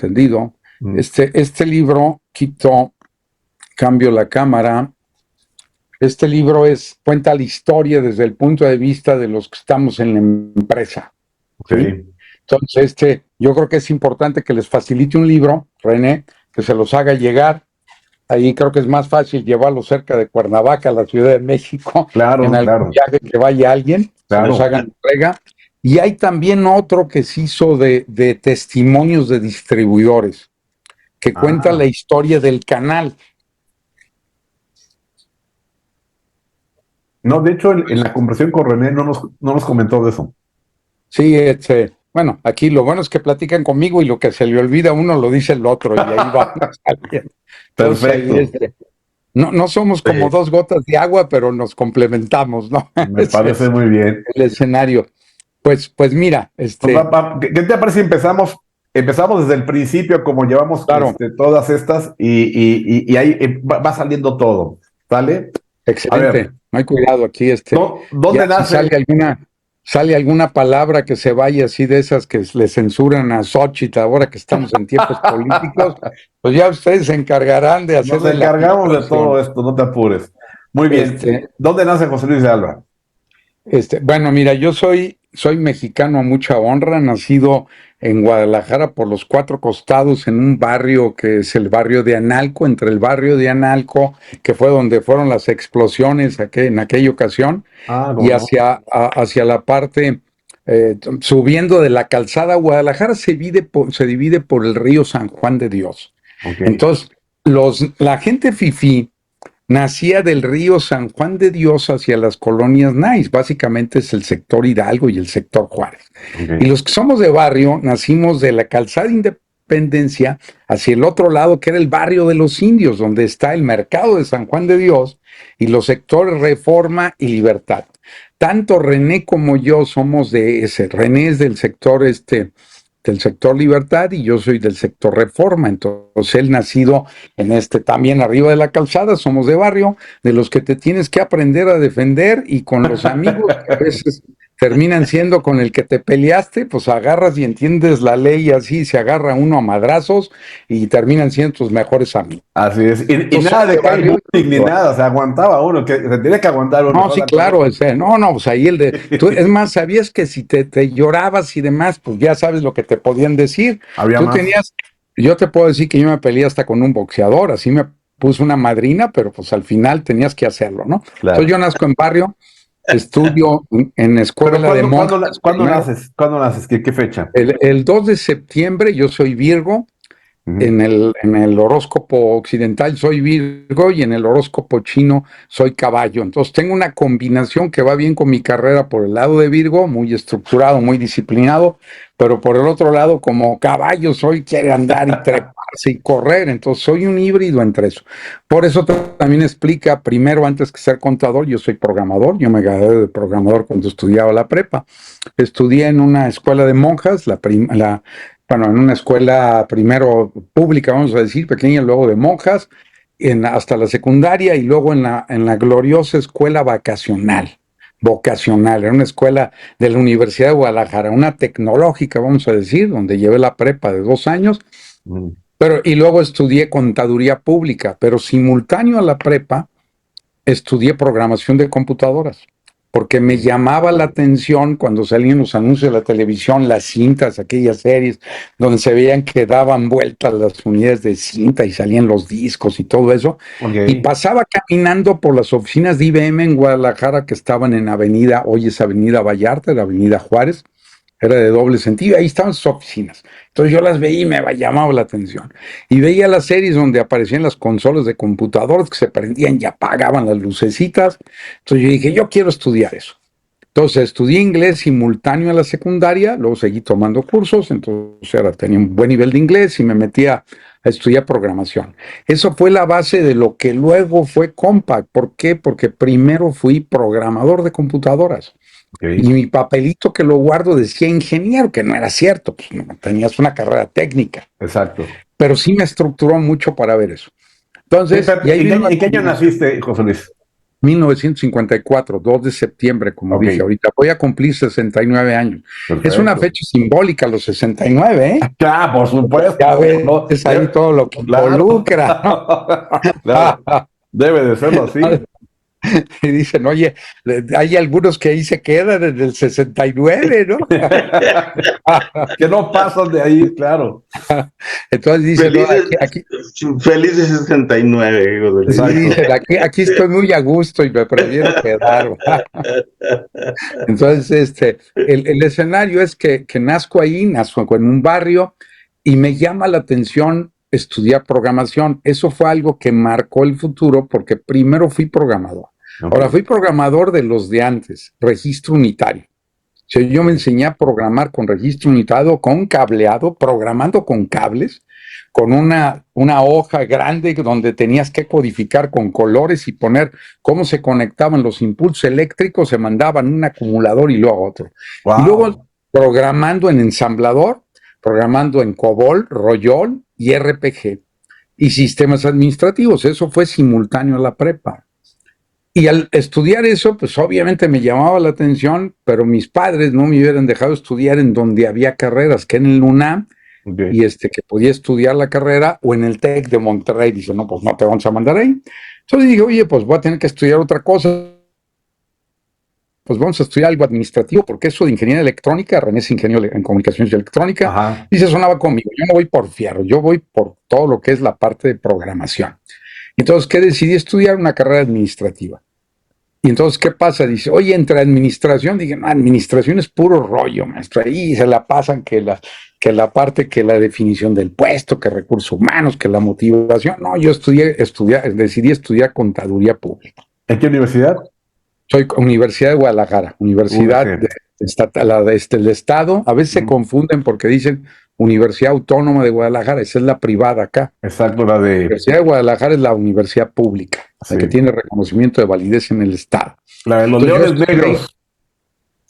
entendido. Este libro, cambio la cámara. Este libro cuenta la historia desde el punto de vista de los que estamos en la empresa. Okay. ¿Sí? Entonces, yo creo que es importante que les facilite un libro, René, que se los haga llegar. Ahí creo que es más fácil llevarlo cerca de Cuernavaca, la Ciudad de México, Claro, en algún viaje que vaya alguien, claro. se los hagan entrega. Y hay también otro que se hizo de testimonios de distribuidores, que cuenta la historia del canal. No, de hecho, en la conversación con René no nos comentó de eso. Sí, bueno, aquí lo bueno es que platican conmigo y lo que se le olvida a uno lo dice el otro y ahí va saliendo. Perfecto. Ahí no somos como dos gotas de agua, pero nos complementamos, ¿no? Me parece muy bien. El escenario. Pues mira, ¿Qué te parece si empezamos desde el principio, como llevamos todas estas, y ahí va saliendo todo, ¿sale? Excelente. No hay cuidado aquí. ¿Dónde nace? Si sale alguna palabra que se vaya así de esas que le censuran a Xochitl ahora que estamos en tiempos políticos, pues ya ustedes se encargarán de hacer. Nos encargamos de todo esto, no te apures. Muy bien. ¿Dónde nace José Luis de Alba? Bueno, mira, yo soy mexicano a mucha honra, nacido en Guadalajara por los cuatro costados en un barrio que es el barrio de Analco, entre el barrio de Analco, que fue donde fueron las explosiones en aquella ocasión, y hacia la parte, subiendo de la calzada. Guadalajara se divide por el río San Juan de Dios. Okay. Entonces, la gente fifí nacía del río San Juan de Dios hacia las colonias nice, básicamente es el sector Hidalgo y el sector Juárez. Okay. Y los que somos de barrio nacimos de la calzada Independencia hacia el otro lado, que era el barrio de los indios, donde está el mercado de San Juan de Dios y los sectores Reforma y Libertad. Tanto René como yo somos de ese. René es del sector del sector Libertad y yo soy del sector Reforma. Entonces él nacido en también arriba de la calzada, somos de barrio, de los que te tienes que aprender a defender, y con los amigos que a veces terminan siendo con el que te peleaste, pues agarras y entiendes la ley, así se agarra uno a madrazos y terminan siendo tus mejores amigos. Así es. Y nada de caer ni nada, se aguantaba uno, que se tiene que aguantar uno. No, sí, claro, pues ahí es más, sabías que si te llorabas y demás, pues ya sabes lo que te podían decir. Yo te puedo decir que yo me peleé hasta con un boxeador, así me puso una madrina, pero pues al final tenías que hacerlo, ¿no? Claro. Entonces yo nazco en barrio, estudio en escuela de monjas. ¿Cuándo naces? ¿Qué fecha? El 2 de septiembre, yo soy Virgo. En el horóscopo occidental soy Virgo y en el horóscopo chino soy Caballo. Entonces tengo una combinación que va bien con mi carrera por el lado de Virgo, muy estructurado, muy disciplinado, pero por el otro lado, como Caballo, quiere andar y treparse y correr. Entonces soy un híbrido entre eso. Por eso también explica, primero, antes que ser contador, yo soy programador. Yo me gradué de programador cuando estudiaba la prepa. Estudié en una escuela de monjas, en una escuela primero pública, vamos a decir, pequeña, luego de monjas, hasta la secundaria, y luego en la gloriosa escuela vocacional, era una escuela de la Universidad de Guadalajara, una tecnológica, vamos a decir, donde llevé la prepa de 2 años, y luego estudié contaduría pública, pero simultáneo a la prepa, estudié programación de computadoras, porque me llamaba la atención cuando salían los anuncios de la televisión, las cintas, aquellas series, donde se veían que daban vueltas las unidades de cinta y salían los discos y todo eso. Okay. Y pasaba caminando por las oficinas de IBM en Guadalajara, que estaban en hoy es Avenida Vallarta, la Avenida Juárez, era de doble sentido, ahí estaban sus oficinas. Entonces yo las veía y me llamaba la atención. Y veía las series donde aparecían las consolas de computadoras que se prendían y apagaban las lucecitas. Entonces yo dije, yo quiero estudiar eso. Entonces estudié inglés simultáneo a la secundaria, luego seguí tomando cursos, entonces tenía un buen nivel de inglés y me metí a estudiar programación. Eso fue la base de lo que luego fue Compaq. ¿Por qué? Porque primero fui programador de computadoras. Okay. Y mi papelito que lo guardo decía ingeniero, que no era cierto, pues no, tenías una carrera técnica. Exacto. Pero sí me estructuró mucho para ver eso. Entonces, ¿En qué año naciste, José Luis? 1954, 2 de septiembre, como dije ahorita. Voy a cumplir 69 años. Perfecto. Es una fecha simbólica, los 69, ¿eh? Claro, por supuesto. Ya ves ahí todo lo que involucra, ¿no? Claro, debe de serlo así. Y dicen, oye, hay algunos que ahí se quedan desde el 69, ¿no? Que no pasan de ahí, claro. Entonces dicen, feliz de 69. Dicen, aquí estoy muy a gusto y me prefiero quedar. Entonces, el escenario es que nazco en un barrio y me llama la atención estudiar programación. Eso fue algo que marcó el futuro porque primero fui programador. Ahora, fui programador de los de antes, registro unitario. O sea, yo me enseñé a programar con registro unitario, con cableado, programando con cables, con una hoja grande donde tenías que codificar con colores y poner cómo se conectaban los impulsos eléctricos, se mandaban un acumulador y luego otro. Wow. Y luego programando en ensamblador, programando en COBOL, Royol y RPG. Y sistemas administrativos. Eso fue simultáneo a la prepa. Y al estudiar eso, pues obviamente me llamaba la atención, pero mis padres no me hubieran dejado estudiar en donde había carreras, que en el UNAM, y que podía estudiar la carrera, o en el TEC de Monterrey. Dice, no, pues no te vamos a mandar ahí. Entonces dije, oye, pues voy a tener que estudiar otra cosa. Pues vamos a estudiar algo administrativo, porque eso de ingeniería electrónica, René es ingeniero en comunicaciones y electrónica, ajá, y se sonaba conmigo. Yo no voy por fierro, yo voy por todo lo que es la parte de programación. Entonces, ¿qué decidí estudiar? Una carrera administrativa. Y entonces, ¿qué pasa? Dice, oye, entre administración, dije, no, administración es puro rollo, maestro. Ahí se la pasan que la definición del puesto, que recursos humanos, que la motivación. No, yo decidí estudiar contaduría pública. ¿En qué universidad? Soy Universidad de Guadalajara, Universidad del Estado. A veces se confunden porque dicen Universidad Autónoma de Guadalajara, esa es la privada acá. Exacto, la de... La Universidad de Guadalajara es la universidad pública, la que tiene reconocimiento de validez en el Estado. La de los Leones Negros.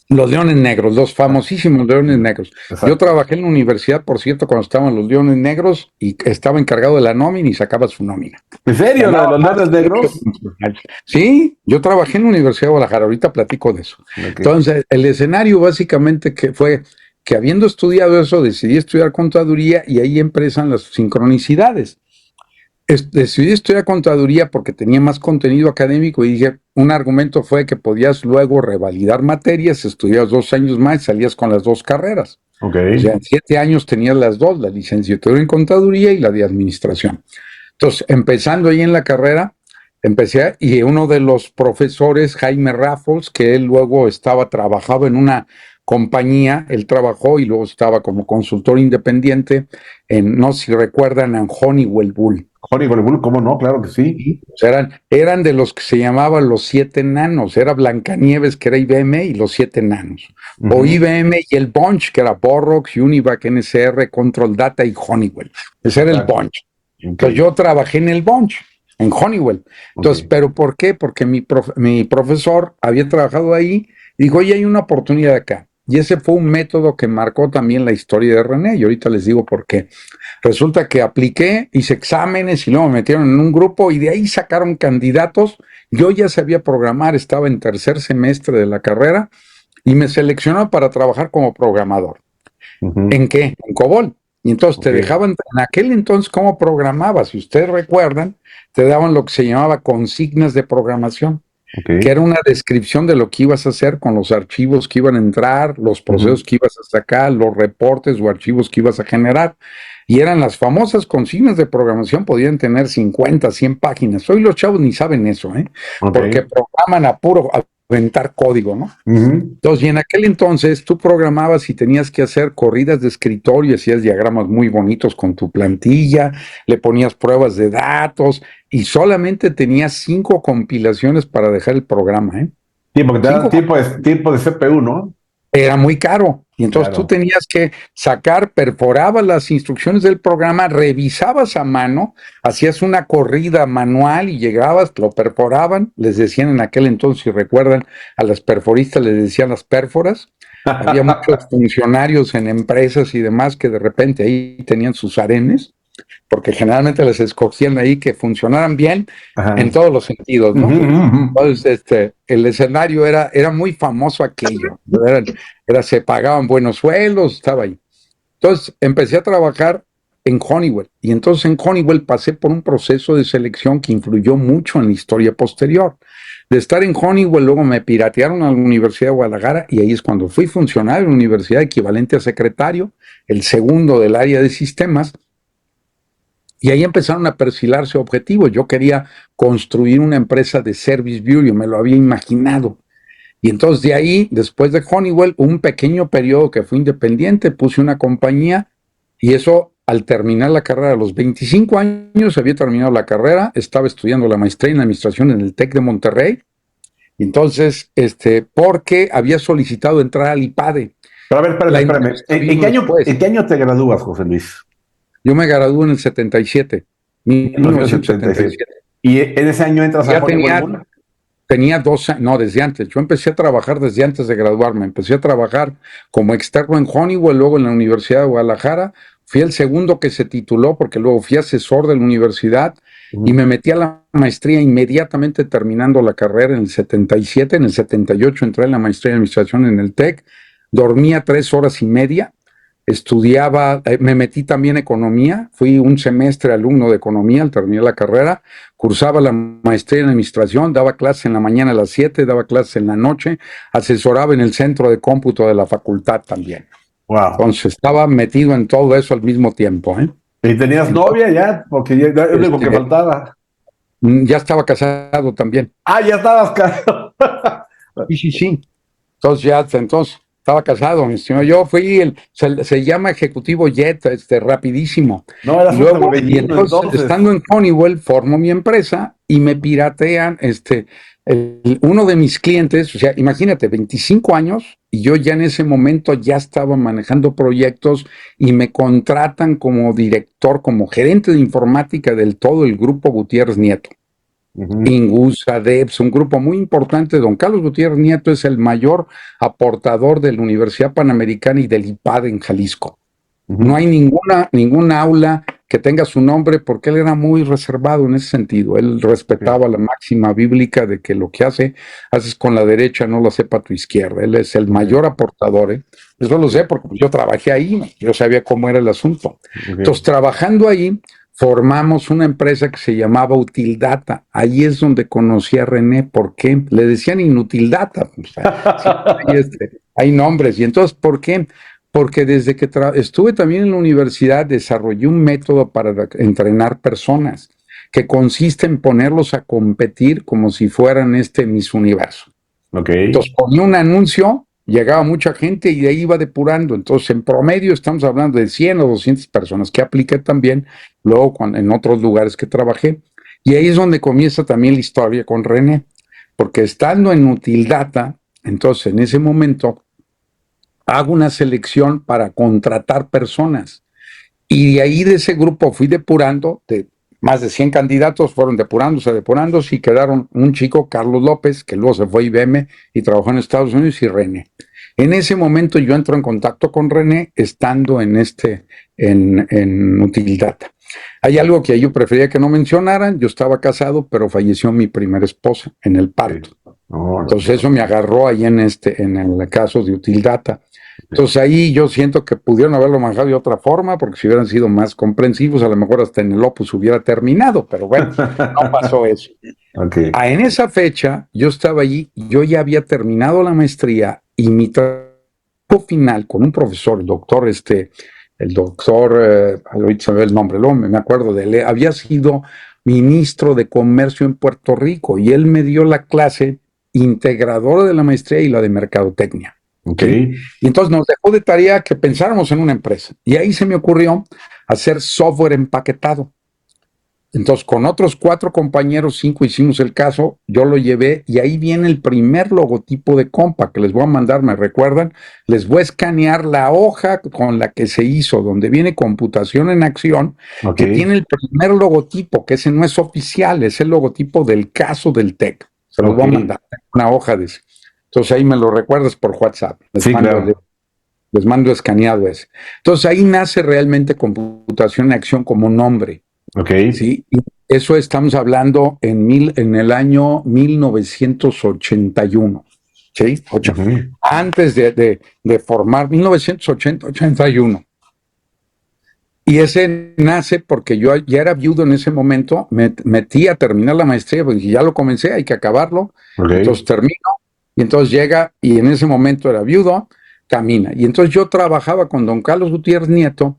Los Leones Negros, los famosísimos Leones Negros. Exacto. Yo trabajé en la universidad, por cierto, cuando estaban los Leones Negros y estaba encargado de la nómina y sacaba su nómina. ¿En serio? ¿Los Leones Negros? Sí, yo trabajé en la Universidad de Guadalajara, ahorita platico de eso. Okay. Entonces, el escenario básicamente que fue que habiendo estudiado eso, decidí estudiar contaduría y ahí empiezan las sincronicidades. Decidí estudiar contaduría porque tenía más contenido académico y dije, un argumento fue que podías luego revalidar materias, estudiabas 2 años más y salías con las 2 carreras. Okay. O sea, en 7 años tenías las 2, la licenciatura en contaduría y la de administración. Entonces, empezando ahí en la carrera, empecé y uno de los profesores, Jaime Raffles, que él luego trabajaba en una compañía, él trabajó y luego estaba como consultor independiente en, no sé si recuerdan, en Honeywell Bull. Honeywell Bull, ¿cómo no? Claro que sí. O sea, eran de los que se llamaban los 7 nanos, era Blancanieves, que era IBM, y los 7 nanos. O IBM y el Bunch, que era Borrox, Univac, NCR, Control Data y Honeywell. Ese era el Bunch. Entonces yo trabajé en el Bunch, en Honeywell. Entonces, ¿pero por qué? Porque mi profesor había trabajado ahí y dijo, oye, hay una oportunidad acá. Y ese fue un método que marcó también la historia de René, y ahorita les digo por qué. Resulta que apliqué, hice exámenes y luego me metieron en un grupo y de ahí sacaron candidatos. Yo ya sabía programar, estaba en 3er semestre de la carrera y me seleccionó para trabajar como programador. ¿En qué? En COBOL. Y entonces te dejaban, en aquel entonces, ¿cómo programabas? Si ustedes recuerdan, te daban lo que se llamaba consignas de programación. Que era una descripción de lo que ibas a hacer con los archivos que iban a entrar, los procesos que ibas a sacar, los reportes o archivos que ibas a generar. Y eran las famosas consignas de programación, podían tener 50, 100 páginas. Hoy los chavos ni saben eso, porque programan a puro aventar código, ¿no? Entonces, y en aquel entonces tú programabas y tenías que hacer corridas de escritorio, hacías diagramas muy bonitos con tu plantilla, le ponías pruebas de datos y solamente tenías 5 compilaciones para dejar el programa, Sí, porque te da tiempo de CPU, ¿no? Era muy caro. Y entonces tú tenías que perforabas las instrucciones del programa, revisabas a mano, hacías una corrida manual y llegabas, lo perforaban, les decían en aquel entonces, si recuerdan, a las perforistas les decían las pérforas. Había muchos funcionarios en empresas y demás que de repente ahí tenían sus arenes. porque generalmente les escogían ahí que funcionaran bien en todos los sentidos, ¿no? Entonces, el escenario era muy famoso aquello, se pagaban buenos sueldos, estaba ahí. Entonces, empecé a trabajar en Honeywell, y entonces en Honeywell pasé por un proceso de selección que influyó mucho en la historia posterior. De estar en Honeywell, luego me piratearon a la Universidad de Guadalajara, y ahí es cuando fui funcionario en la universidad, equivalente a secretario, el segundo del área de sistemas, y ahí empezaron a perfilarse objetivos. Yo quería construir una empresa de service bureau, me lo había imaginado. Y entonces de ahí, después de Honeywell, un pequeño periodo que fui independiente, puse una compañía, y eso al terminar la carrera, a los 25 años había terminado la carrera, estaba estudiando la maestría en administración en el TEC de Monterrey, y entonces, porque había solicitado entrar al IPADE. Pero a ver, espérame. ¿En qué año te gradúas, José Luis? Yo me gradué en el 77, 1977. ¿Y en ese año entras a Honeywell? Tenía 2 años, no, desde antes. Yo empecé a trabajar desde antes de graduarme. Empecé a trabajar como externo en Honeywell, luego en la Universidad de Guadalajara. Fui el segundo que se tituló, porque luego fui asesor de la universidad y me metí a la maestría inmediatamente terminando la carrera en el 77. En el 78 entré en la maestría de administración en el TEC. Dormía 3 horas y media. Estudiaba, me metí también en economía, fui un semestre alumno de economía al terminar la carrera, cursaba la maestría en administración, daba clases en la mañana a las 7, daba clases en la noche, asesoraba en el centro de cómputo de la facultad también. Wow. Entonces estaba metido en todo eso al mismo tiempo. ¿Y tenías novia ya? Porque ya es lo único que faltaba. Ya estaba casado también. Ah, ya estabas casado. Sí. Entonces estaba casado, mi señor. Yo fui se llama ejecutivo jet, rapidísimo. No, eras luego, y entonces, estando en Honeywell, formo mi empresa y me piratean, uno de mis clientes, o sea, imagínate, 25 años, y yo ya en ese momento ya estaba manejando proyectos y me contratan como director, como gerente de informática del todo el grupo Gutiérrez Nieto. Ingusa, DEPS, un grupo muy importante. Don Carlos Gutiérrez Nieto es el mayor aportador de la Universidad Panamericana y del IPAD en Jalisco. No hay ninguna aula que tenga su nombre, porque él era muy reservado en ese sentido. Él respetaba la máxima bíblica de que lo que haces con la derecha, no lo sepa tu izquierda. Él es el mayor aportador. Eso lo sé porque yo trabajé ahí, yo sabía cómo era el asunto. Entonces, trabajando ahí, formamos una empresa que se llamaba Utildata. Ahí es donde conocí a René. ¿Por qué? Le decían Inutildata. O sea, hay nombres. Y entonces, ¿por qué? Porque desde que estuve también en la universidad, desarrollé un método para entrenar personas, que consiste en ponerlos a competir como si fueran Miss Universo. Entonces ponía un anuncio, llegaba mucha gente y de ahí iba depurando. Entonces, en promedio estamos hablando de 100 o 200 personas, que apliqué también luego en otros lugares que trabajé. Y ahí es donde comienza también la historia con René, porque estando en Utildata, entonces en ese momento hago una selección para contratar personas. Y de ahí, de ese grupo, fui depurando, de más de 100 candidatos, fueron depurándose, y quedaron un chico, Carlos López, que luego se fue a IBM y trabajó en Estados Unidos, y René. En ese momento yo entro en contacto con René, estando en Utildata. Hay algo que yo prefería que no mencionaran. Yo estaba casado, pero falleció mi primera esposa en el parto. Entonces eso me agarró ahí en el caso de Utildata. Entonces ahí yo siento que pudieron haberlo manejado de otra forma, porque si hubieran sido más comprensivos, a lo mejor hasta en el Opus hubiera terminado, pero bueno, no pasó eso. En esa fecha yo estaba allí, yo ya había terminado la maestría, y mi trabajo final con un profesor, el doctor, ahorita se me ve el nombre, luego me acuerdo de él, había sido ministro de Comercio en Puerto Rico, y él me dio la clase integradora de la maestría y la de mercadotecnia. Y entonces nos dejó de tarea que pensáramos en una empresa, y ahí se me ocurrió hacer software empaquetado. Entonces, con otros 4 compañeros, 5 hicimos el caso, yo lo llevé, y ahí viene el primer logotipo de Compa, que les voy a mandar, ¿me recuerdan? Les voy a escanear la hoja con la que se hizo, donde viene computación en acción, que tiene el primer logotipo, que ese no es oficial, es el logotipo del caso del TEC. Se los voy a mandar, una hoja de ese. Entonces ahí me lo recuerdas por WhatsApp. Sí, claro. Les mando escaneado ese. Entonces ahí nace realmente computación en acción como nombre. Ok. Sí, y eso estamos hablando en el año 1981. ¿Sí? Antes de formar, 1980-81. Y ese nace porque yo ya era viudo en ese momento, me metí a terminar la maestría, porque ya lo comencé, hay que acabarlo. Entonces termino, y entonces llega, y en ese momento era viudo, camina. Y entonces yo trabajaba con don Carlos Gutiérrez Nieto,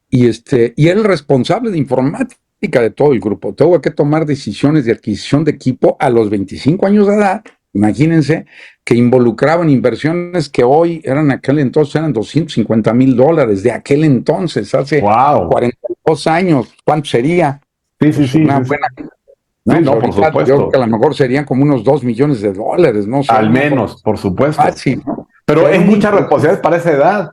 y era el responsable de informática de todo el grupo. Tuve que tomar decisiones de adquisición de equipo a los 25 años de edad, imagínense, que involucraban inversiones que hoy eran aquel entonces, eran $250,000, de aquel entonces, hace 42 años, ¿cuánto sería? Sí. Una buena... No, sí, no, por supuesto. Yo creo que a lo mejor serían como unos $2 millones, no sé. Al menos, por supuesto. Fácil, ¿no? Pero es mucha responsabilidad para esa edad.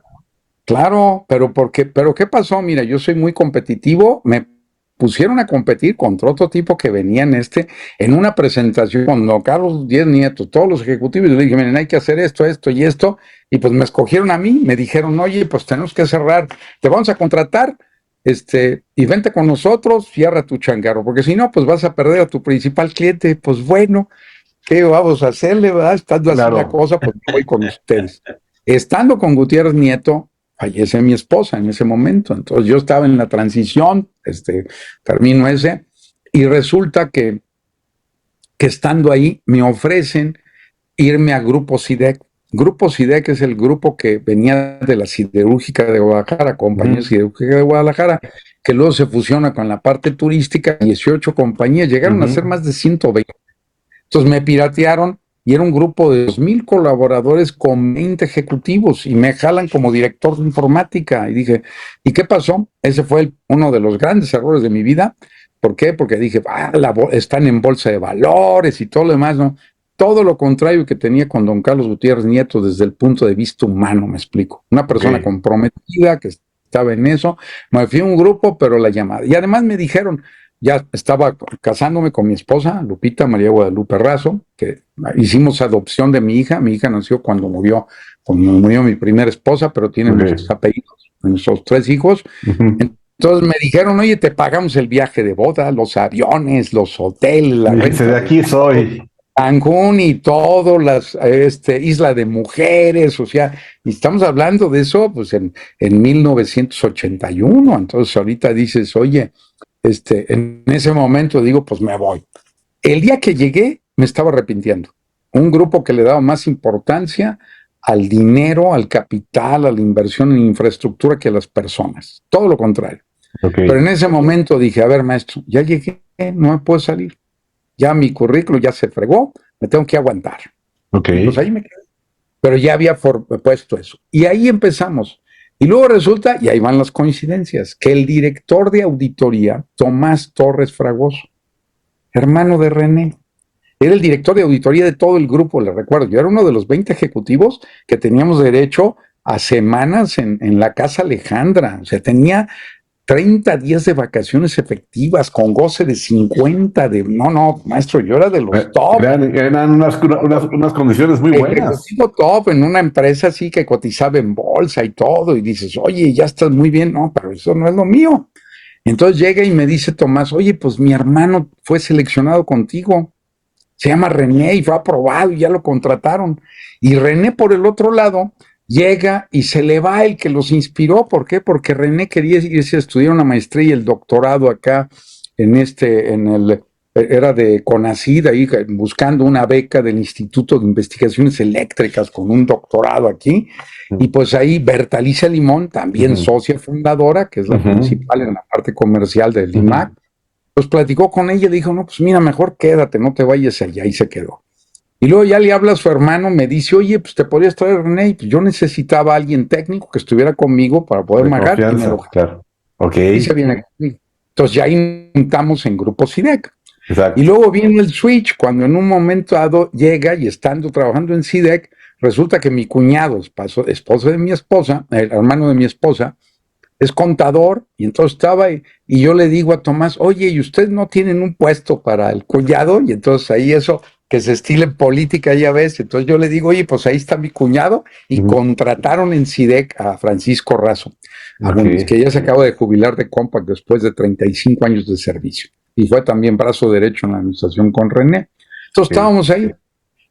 Claro, pero ¿qué pasó? Mira, yo soy muy competitivo, me pusieron a competir contra otro tipo que venía en una presentación con don Carlos Díez Nieto, todos los ejecutivos, y le dije, miren, hay que hacer esto y esto, y pues me escogieron a mí, me dijeron, oye, pues tenemos que cerrar, te vamos a contratar, y vente con nosotros, cierra tu changarro, porque si no, pues vas a perder a tu principal cliente. Pues bueno, ¿qué vamos a hacerle, verdad? Estando así la cosa, pues voy con ustedes. Estando con Gutiérrez Nieto, fallece mi esposa en ese momento, entonces yo estaba en la transición, termino ese, y resulta que estando ahí me ofrecen irme a Grupo SIDEC. Grupo SIDEC es el grupo que venía de la Siderúrgica de Guadalajara, Compañía Siderúrgica de Guadalajara, que luego se fusiona con la parte turística, 18 compañías, llegaron a ser más de 120. Entonces me piratearon y era un grupo de 2,000 colaboradores con 20 ejecutivos y me jalan como director de informática. Y dije, ¿y qué pasó? Ese fue uno de los grandes errores de mi vida. ¿Por qué? Porque dije, están en bolsa de valores y todo lo demás, ¿no? Todo lo contrario que tenía con don Carlos Gutiérrez Nieto desde el punto de vista humano, me explico. Una persona comprometida que estaba en eso. Me fui a un grupo, pero la llamada. Y además me dijeron, ya estaba casándome con mi esposa, Lupita María Guadalupe Razo, que hicimos adopción de mi hija. Mi hija nació cuando murió mi primera esposa, pero tiene nuestros apellidos, nuestros 3 hijos. Entonces me dijeron, oye, te pagamos el viaje de boda, los aviones, los hoteles, la renta. De aquí soy. Cancún y todo, Isla de Mujeres, o sea, y estamos hablando de eso pues en 1981. Entonces ahorita dices, oye, en ese momento digo, pues me voy. El día que llegué me estaba arrepintiendo. Un grupo que le daba más importancia al dinero, al capital, a la inversión en infraestructura que a las personas. Todo lo contrario. Pero en ese momento dije, a ver, maestro, ya llegué, no me puedo salir. Ya mi currículo ya se fregó, me tengo que aguantar. Pues ahí me quedé. Pero ya había puesto eso. Y ahí empezamos. Y luego resulta, y ahí van las coincidencias, que el director de auditoría, Tomás Torres Fragoso, hermano de René, era el director de auditoría de todo el grupo, le recuerdo. Yo era uno de los 20 ejecutivos que teníamos derecho a semanas en la Casa Alejandra. O sea, tenía 30 días de vacaciones efectivas con goce de 50 no, maestro, yo era de los top. Eran unas condiciones muy buenas. Top en una empresa así que cotizaba en bolsa y todo, y dices, oye, ya estás muy bien, no, pero eso no es lo mío. Entonces llega y me dice Tomás, oye, pues mi hermano fue seleccionado contigo, se llama René y fue aprobado y ya lo contrataron. Y René por el otro lado llega y se le va el que los inspiró. ¿Por qué? Porque René quería irse a estudiar una maestría y el doctorado acá era de CONACYT, ahí buscando una beca del Instituto de Investigaciones Eléctricas con un doctorado aquí. Y pues ahí Bertalicia Limón, también socia fundadora, que es la principal en la parte comercial del IMAC, pues platicó con ella y dijo, no, pues mira, mejor quédate, no te vayas allá, y se quedó. Y luego ya le habla a su hermano, me dice, oye, pues te podrías traer René. Y pues yo necesitaba a alguien técnico que estuviera conmigo para poder magar. Claro. Y se viene conmigo. Entonces ya intentamos en Grupo SIDEC. Y luego viene el switch, cuando en un momento dado llega y estando trabajando en SIDEC, resulta que mi cuñado, esposo de mi esposa, el hermano de mi esposa, es contador, y entonces estaba y yo le digo a Tomás, oye, ¿y ustedes no tienen un puesto para el cuñado? Y entonces ahí eso que se estila en política ya ves. Entonces yo le digo, oye, pues ahí está mi cuñado, y contrataron en CIDEC a Francisco Razo, que ya se acaba de jubilar de Compaq después de 35 años de servicio, y fue también brazo derecho en la administración con René. Entonces estábamos ahí.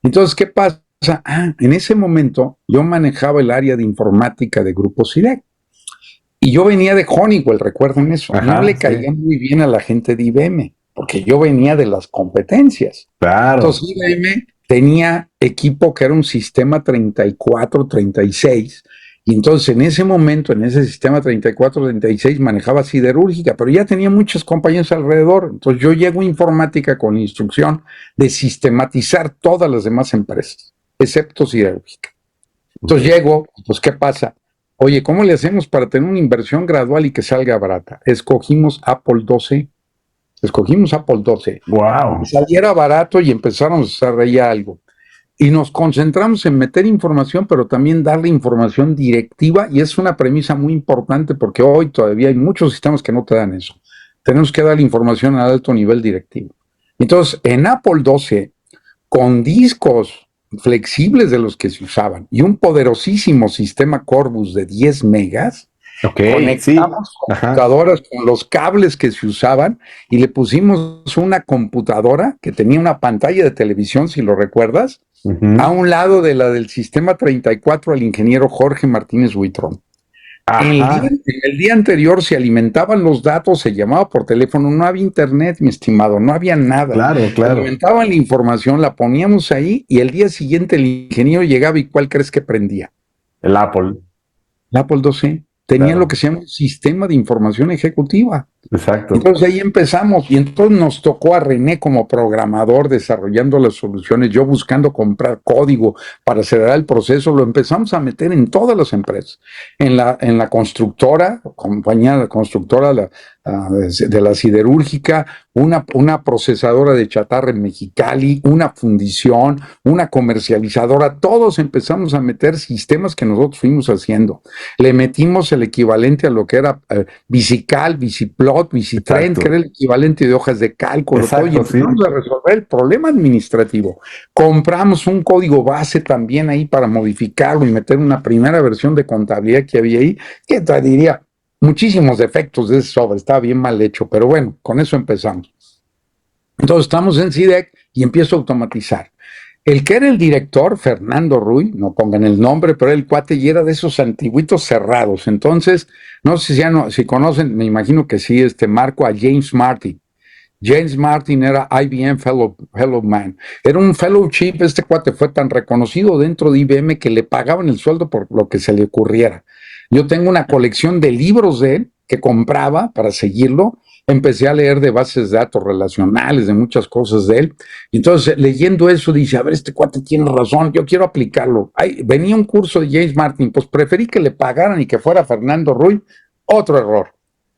Entonces, ¿qué pasa? En ese momento yo manejaba el área de informática de Grupo CIDEC. Y yo venía de Honeywell, recuerden eso. No le caía muy bien a la gente de IBM, porque yo venía de las competencias. Claro. Entonces IBM tenía equipo que era un sistema 34, 36, y entonces en ese momento, en ese sistema 34, 36, manejaba siderúrgica, pero ya tenía muchas compañías alrededor. Entonces yo llego a informática con la instrucción de sistematizar todas las demás empresas, excepto siderúrgica. Entonces llego, pues ¿qué pasa? Oye, ¿cómo le hacemos para tener una inversión gradual y que salga barata? Escogimos Apple XII. Wow. Saliera barato y empezamos a desarrollar algo. Y nos concentramos en meter información, pero también darle información directiva, y es una premisa muy importante porque hoy todavía hay muchos sistemas que no te dan eso. Tenemos que dar información a alto nivel directivo. Entonces, en Apple XII, con discos flexibles de los que se usaban y un poderosísimo sistema Corbus de 10 megas, conectamos computadoras con los cables que se usaban y le pusimos una computadora que tenía una pantalla de televisión, si lo recuerdas, a un lado de la del sistema 34 al ingeniero Jorge Martínez Huitrón. En el día anterior se alimentaban los datos, se llamaba por teléfono, no había internet, mi estimado, no había nada. Claro. Se alimentaban la información, la poníamos ahí, y el día siguiente el ingeniero llegaba, y ¿cuál crees que prendía? El Apple XII. Tenía lo que se llama un sistema de información ejecutiva. Exacto. Entonces ahí empezamos, y entonces nos tocó a René como programador desarrollando las soluciones, yo buscando comprar código para acelerar el proceso. Lo empezamos a meter en todas las empresas, en la constructora, compañía constructora de la siderúrgica, una procesadora de chatarra en Mexicali, una fundición, una comercializadora. Todos empezamos a meter sistemas que nosotros fuimos haciendo. Le metimos el equivalente a lo que era Visical, Visiplot, Visitren, que era el equivalente de hojas de cálculo. Exacto, y empezamos a resolver el problema administrativo. Compramos un código base también ahí para modificarlo y meter una primera versión de contabilidad que había ahí, que te diría muchísimos defectos de ese software, estaba bien mal hecho, pero bueno, con eso empezamos. Entonces estamos en CIDEC y empiezo a automatizar. El que era el director, Fernando Ruy, no pongan el nombre, pero el cuate y era de esos antiguitos cerrados. Entonces, no sé si conocen, me imagino que sí, Marco, a James Martin. James Martin era IBM Fellowman. Era un fellowship. Este cuate fue tan reconocido dentro de IBM que le pagaban el sueldo por lo que se le ocurriera. Yo tengo una colección de libros de él que compraba para seguirlo. Empecé a leer de bases de datos relacionales, de muchas cosas de él. Y entonces, leyendo eso, dice, a ver, este cuate tiene razón, yo quiero aplicarlo. Venía un curso de James Martin, pues preferí que le pagaran y que fuera Fernando Ruy. Otro error.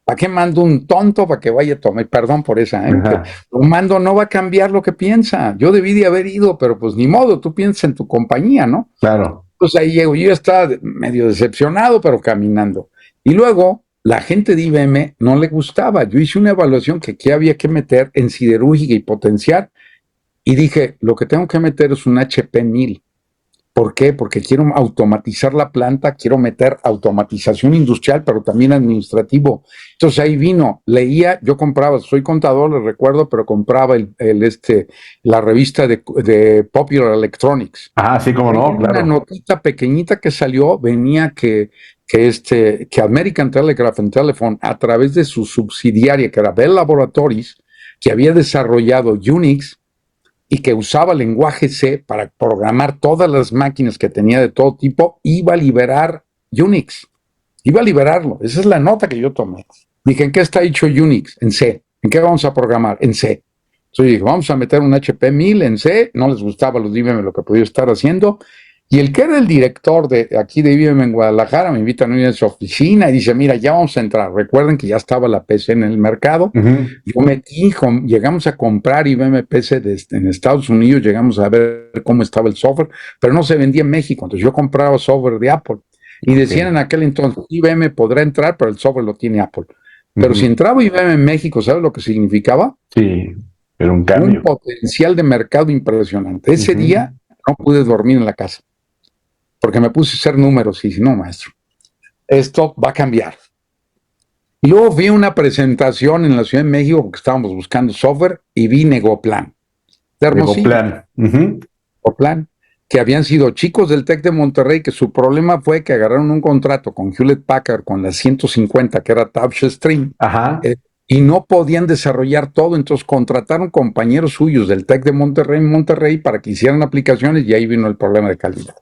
¿Para qué mando un tonto para que vaya a tomar? Perdón por esa, lo mando, no va a cambiar lo que piensa. Yo debí de haber ido, pero pues ni modo, tú piensas en tu compañía, ¿no? Claro. Entonces ahí llego, yo estaba medio decepcionado, pero caminando. Y luego, la gente de IBM no le gustaba. Yo hice una evaluación que qué había que meter en siderúrgica y potenciar, y dije, lo que tengo que meter es un HP 1000. ¿Por qué? Porque quiero automatizar la planta, quiero meter automatización industrial, pero también administrativo. Entonces ahí vino, leía, yo compraba, soy contador, les recuerdo, pero compraba la revista de Popular Electronics. Sí, cómo no, claro. Una notita pequeñita que salió, venía que American Telegraph and Telephone, a través de su subsidiaria, que era Bell Laboratories, que había desarrollado Unix, y que usaba lenguaje C para programar todas las máquinas que tenía de todo tipo, iba a liberar Unix. Iba a liberarlo. Esa es la nota que yo tomé. Dije, ¿en qué está hecho Unix? En C. ¿En qué vamos a programar? En C. Entonces dije, vamos a meter un HP 1000 en C. No les gustaba a los de IBM lo que podía estar haciendo. Y el que era el director de aquí de IBM en Guadalajara me invita a ir a su oficina y dice, mira, ya vamos a entrar. Recuerden que ya estaba la PC en el mercado. Yo llegamos a comprar IBM PC en Estados Unidos, llegamos a ver cómo estaba el software, pero no se vendía en México. Entonces yo compraba software de Apple. Y decían en aquel entonces, IBM podrá entrar, pero el software lo tiene Apple. Pero si entraba IBM en México, ¿sabes lo que significaba? Sí. Pero un Un cambio. potencial de mercado impresionante. Ese día no pude dormir en la casa, porque me puse a hacer números y dije, no, maestro, esto va a cambiar. Y luego vi una presentación en la Ciudad de México, porque estábamos buscando software, y vi Negoplan, de Hermosillo. Negoplan, que habían sido chicos del TEC de Monterrey, que su problema fue que agarraron un contrato con Hewlett Packard, con la 150, que era TouchStream, y no podían desarrollar todo, entonces contrataron compañeros suyos del TEC de Monterrey para que hicieran aplicaciones, y ahí vino el problema de calidad.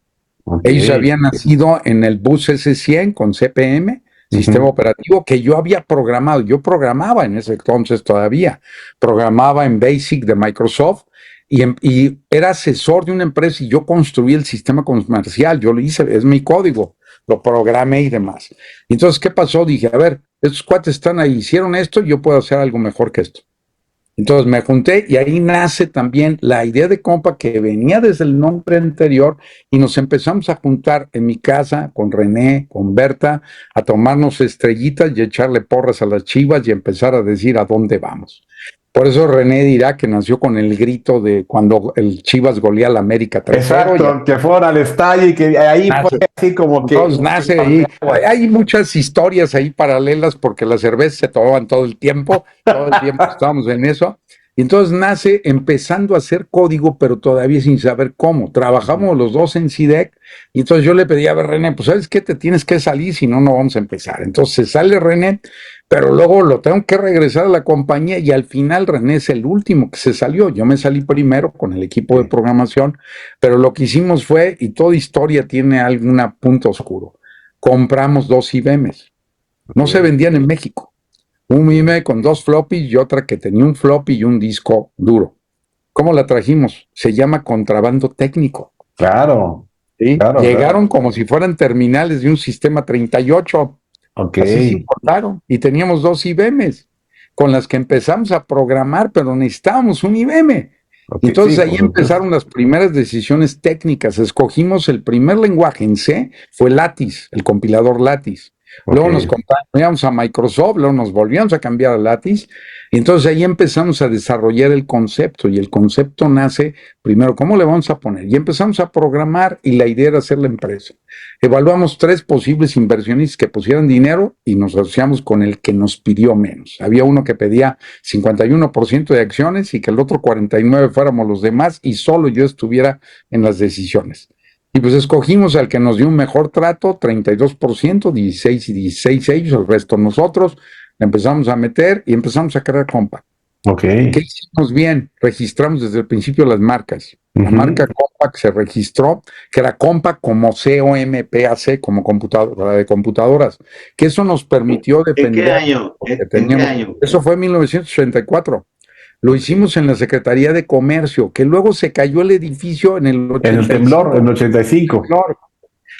Ellos habían nacido en el bus S100 con CPM, sistema operativo, que yo había programado. Yo programaba en ese entonces todavía. Programaba en BASIC de Microsoft y era asesor de una empresa y yo construí el sistema comercial. Yo lo hice, es mi código, lo programé y demás. Entonces, ¿qué pasó? Dije, a ver, estos cuates están ahí, hicieron esto, yo puedo hacer algo mejor que esto. Entonces me junté y ahí nace también la idea de Compa, que venía desde el nombre anterior, y nos empezamos a juntar en mi casa con René, con Berta, a tomarnos estrellitas y echarle porras a las Chivas y empezar a decir a dónde vamos. Por eso René dirá que nació con el grito de cuando el Chivas golea al América 3-0. Exacto, que fueron al estadio y que ahí fue así como que... Entonces nace ahí, hay muchas historias ahí paralelas porque las cervezas se tomaban todo el tiempo estábamos en eso. Y entonces nace empezando a hacer código, pero todavía sin saber cómo. Trabajamos los dos en CIDEC, y entonces yo le pedí a ver, René, pues ¿sabes qué? Te tienes que salir, si no, no vamos a empezar. Entonces sale René, pero luego lo tengo que regresar a la compañía, y al final René es el último que se salió. Yo me salí primero con el equipo de programación, pero lo que hicimos fue, y toda historia tiene algún punto oscuro, compramos 2 IBMs. No se vendían en México. Un IBM con 2 floppies y otra que tenía un floppy y un disco duro. ¿Cómo la trajimos? Se llama contrabando técnico. Claro. ¿Sí? Llegaron como si fueran terminales de un sistema 38. Así se importaron. Y teníamos 2 IBMs con las que empezamos a programar, pero necesitábamos un IBM. Entonces ahí empezaron las primeras decisiones técnicas. Escogimos el primer lenguaje en C, fue Lattice, el compilador Lattice. Luego nos cambiamos a Microsoft, luego nos volvíamos a cambiar a Lattice, y entonces ahí empezamos a desarrollar el concepto, y el concepto nace primero, ¿cómo le vamos a poner? Y empezamos a programar, y la idea era hacer la empresa. Evaluamos 3 posibles inversionistas que pusieran dinero, y nos asociamos con el que nos pidió menos. Había uno que pedía 51% de acciones, y que el otro 49% fuéramos los demás, y solo yo estuviera en las decisiones. Y pues escogimos al que nos dio un mejor trato, 32%, 16 y 16 ellos, el resto nosotros. Le empezamos a meter y empezamos a crear Compa. ¿Qué hicimos bien? Registramos desde el principio las marcas. La marca Compa que se registró, que era Compa como COMPAC, como computadora de computadoras, que eso nos permitió depender. ¿En qué año? ¿En qué año? Eso fue en 1984. Lo hicimos en la Secretaría de Comercio, que luego se cayó el edificio en el 85. En el temblor, en el 85.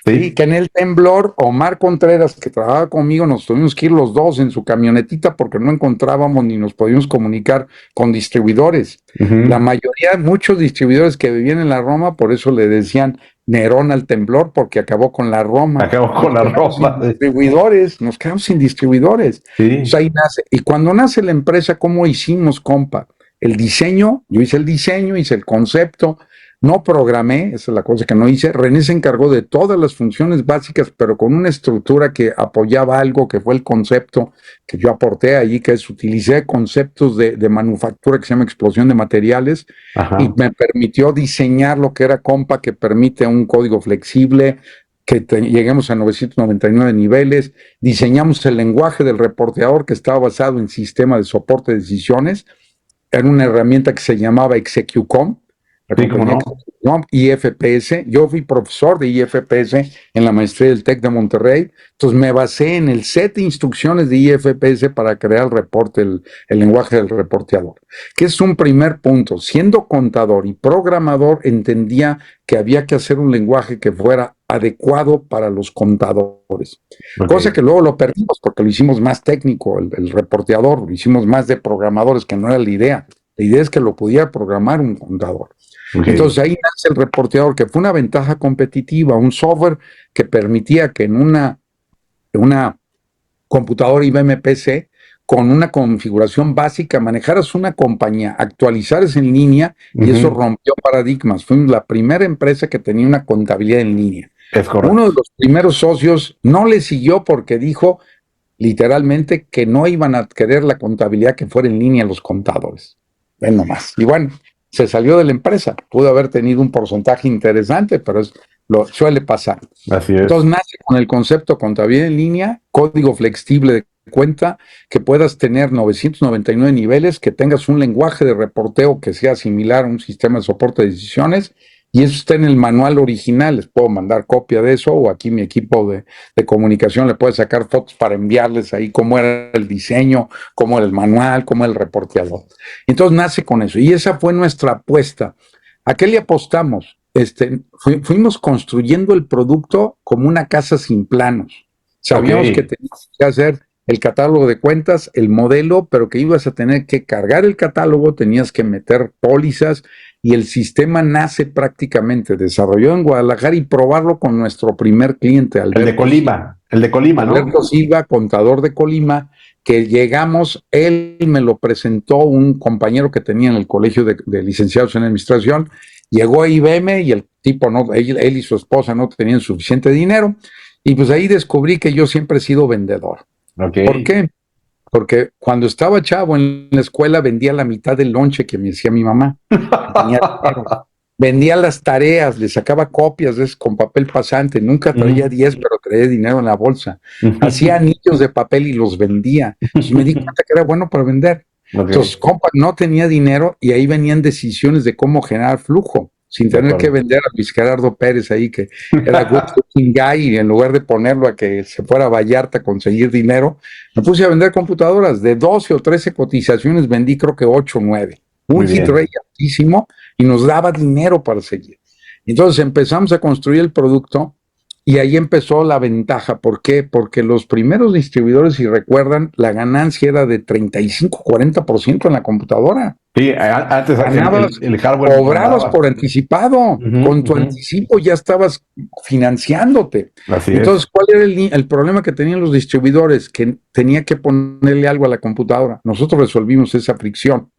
Sí, que en el temblor, Omar Contreras, que trabajaba conmigo, nos tuvimos que ir los dos en su camionetita porque no encontrábamos ni nos podíamos comunicar con distribuidores. La mayoría, muchos distribuidores que vivían en la Roma, por eso le decían Nerón al temblor, porque acabó con la Roma. Acabó con la Roma. Distribuidores, nos quedamos sin distribuidores. Pues ahí nace. Y cuando nace la empresa, ¿cómo hicimos, Compa? El diseño, yo hice el diseño, hice el concepto, no programé, esa es la cosa que no hice. René se encargó de todas las funciones básicas, pero con una estructura que apoyaba algo que fue el concepto que yo aporté allí, que es utilicé conceptos de manufactura que se llama explosión de materiales, y me permitió diseñar lo que era Compa, que permite un código flexible, que lleguemos a 999 niveles. Diseñamos el lenguaje del reporteador, que estaba basado en sistema de soporte de decisiones. Era una herramienta que se llamaba ExecuCom, IFPS. Yo fui profesor de IFPS en la maestría del TEC de Monterrey, entonces me basé en el set de instrucciones de IFPS para crear el reporte, el lenguaje del reporteador, que es un primer punto. Siendo contador y programador, entendía que había que hacer un lenguaje que fuera adecuado para los contadores, cosa que luego lo perdimos porque lo hicimos más técnico, el reporteador, lo hicimos más de programadores, que no era la idea. La idea es que lo pudiera programar un contador. Entonces ahí nace el reporteador, que fue una ventaja competitiva, un software que permitía que en una computadora IBM PC con una configuración básica, manejaras una compañía, actualizaras en línea, y eso rompió paradigmas. Fuimos la primera empresa que tenía una contabilidad en línea. Es correcto. Uno de los primeros socios no le siguió porque dijo literalmente que no iban a querer la contabilidad que fuera en línea los contadores. Ven nomás. Y bueno, se salió de la empresa. Pudo haber tenido un porcentaje interesante, pero lo suele pasar. Así es. Entonces nace con el concepto contabilidad en línea, código flexible de cuenta, que puedas tener 999 niveles, que tengas un lenguaje de reporteo que sea similar a un sistema de soporte de decisiones, y eso está en el manual original. Les puedo mandar copia de eso, o aquí mi equipo de comunicación le puede sacar fotos para enviarles ahí cómo era el diseño, cómo era el manual, cómo era el reporteador. Entonces nace con eso, y esa fue nuestra apuesta. ¿A qué le apostamos? Fuimos construyendo el producto como una casa sin planos. Sabíamos que teníamos que hacer el catálogo de cuentas, el modelo, pero que ibas a tener que cargar el catálogo, tenías que meter pólizas, y el sistema nace prácticamente desarrollado en Guadalajara, y probarlo con nuestro primer cliente, Alberto. El de Colima, ¿no? Alberto Silva, contador de Colima, que llegamos, él me lo presentó un compañero que tenía en el colegio de licenciados en administración. Llegó a IBM y el tipo, él y su esposa no tenían suficiente dinero, y pues ahí descubrí que yo siempre he sido vendedor. ¿Por qué? Porque cuando estaba chavo en la escuela vendía la mitad del lonche que me hacía mi mamá. Vendía las tareas, le sacaba copias de eso con papel pasante, nunca traía 10, pero traía dinero en la bolsa. Hacía anillos de papel y los vendía. Entonces me di cuenta que era bueno para vender. Entonces, compa, no tenía dinero, y ahí venían decisiones de cómo generar flujo, sin tener que vender a Luis Gerardo Pérez ahí, que era good looking guy, y en lugar de ponerlo a que se fuera a Vallarta a conseguir dinero, me puse a vender computadoras. De 12 o 13 cotizaciones vendí creo que 8 o 9. Un hit rate altísimo, y nos daba dinero para seguir. Entonces empezamos a construir el producto, y ahí empezó la ventaja. ¿Por qué? Porque los primeros distribuidores, si recuerdan, la ganancia era de 35-40% en la computadora. Sí, antes ganabas, el hardware cobrabas por anticipado. Con tu anticipo ya estabas financiándote. Entonces, ¿cuál era el problema que tenían los distribuidores? Que tenía que ponerle algo a la computadora. Nosotros resolvimos esa fricción.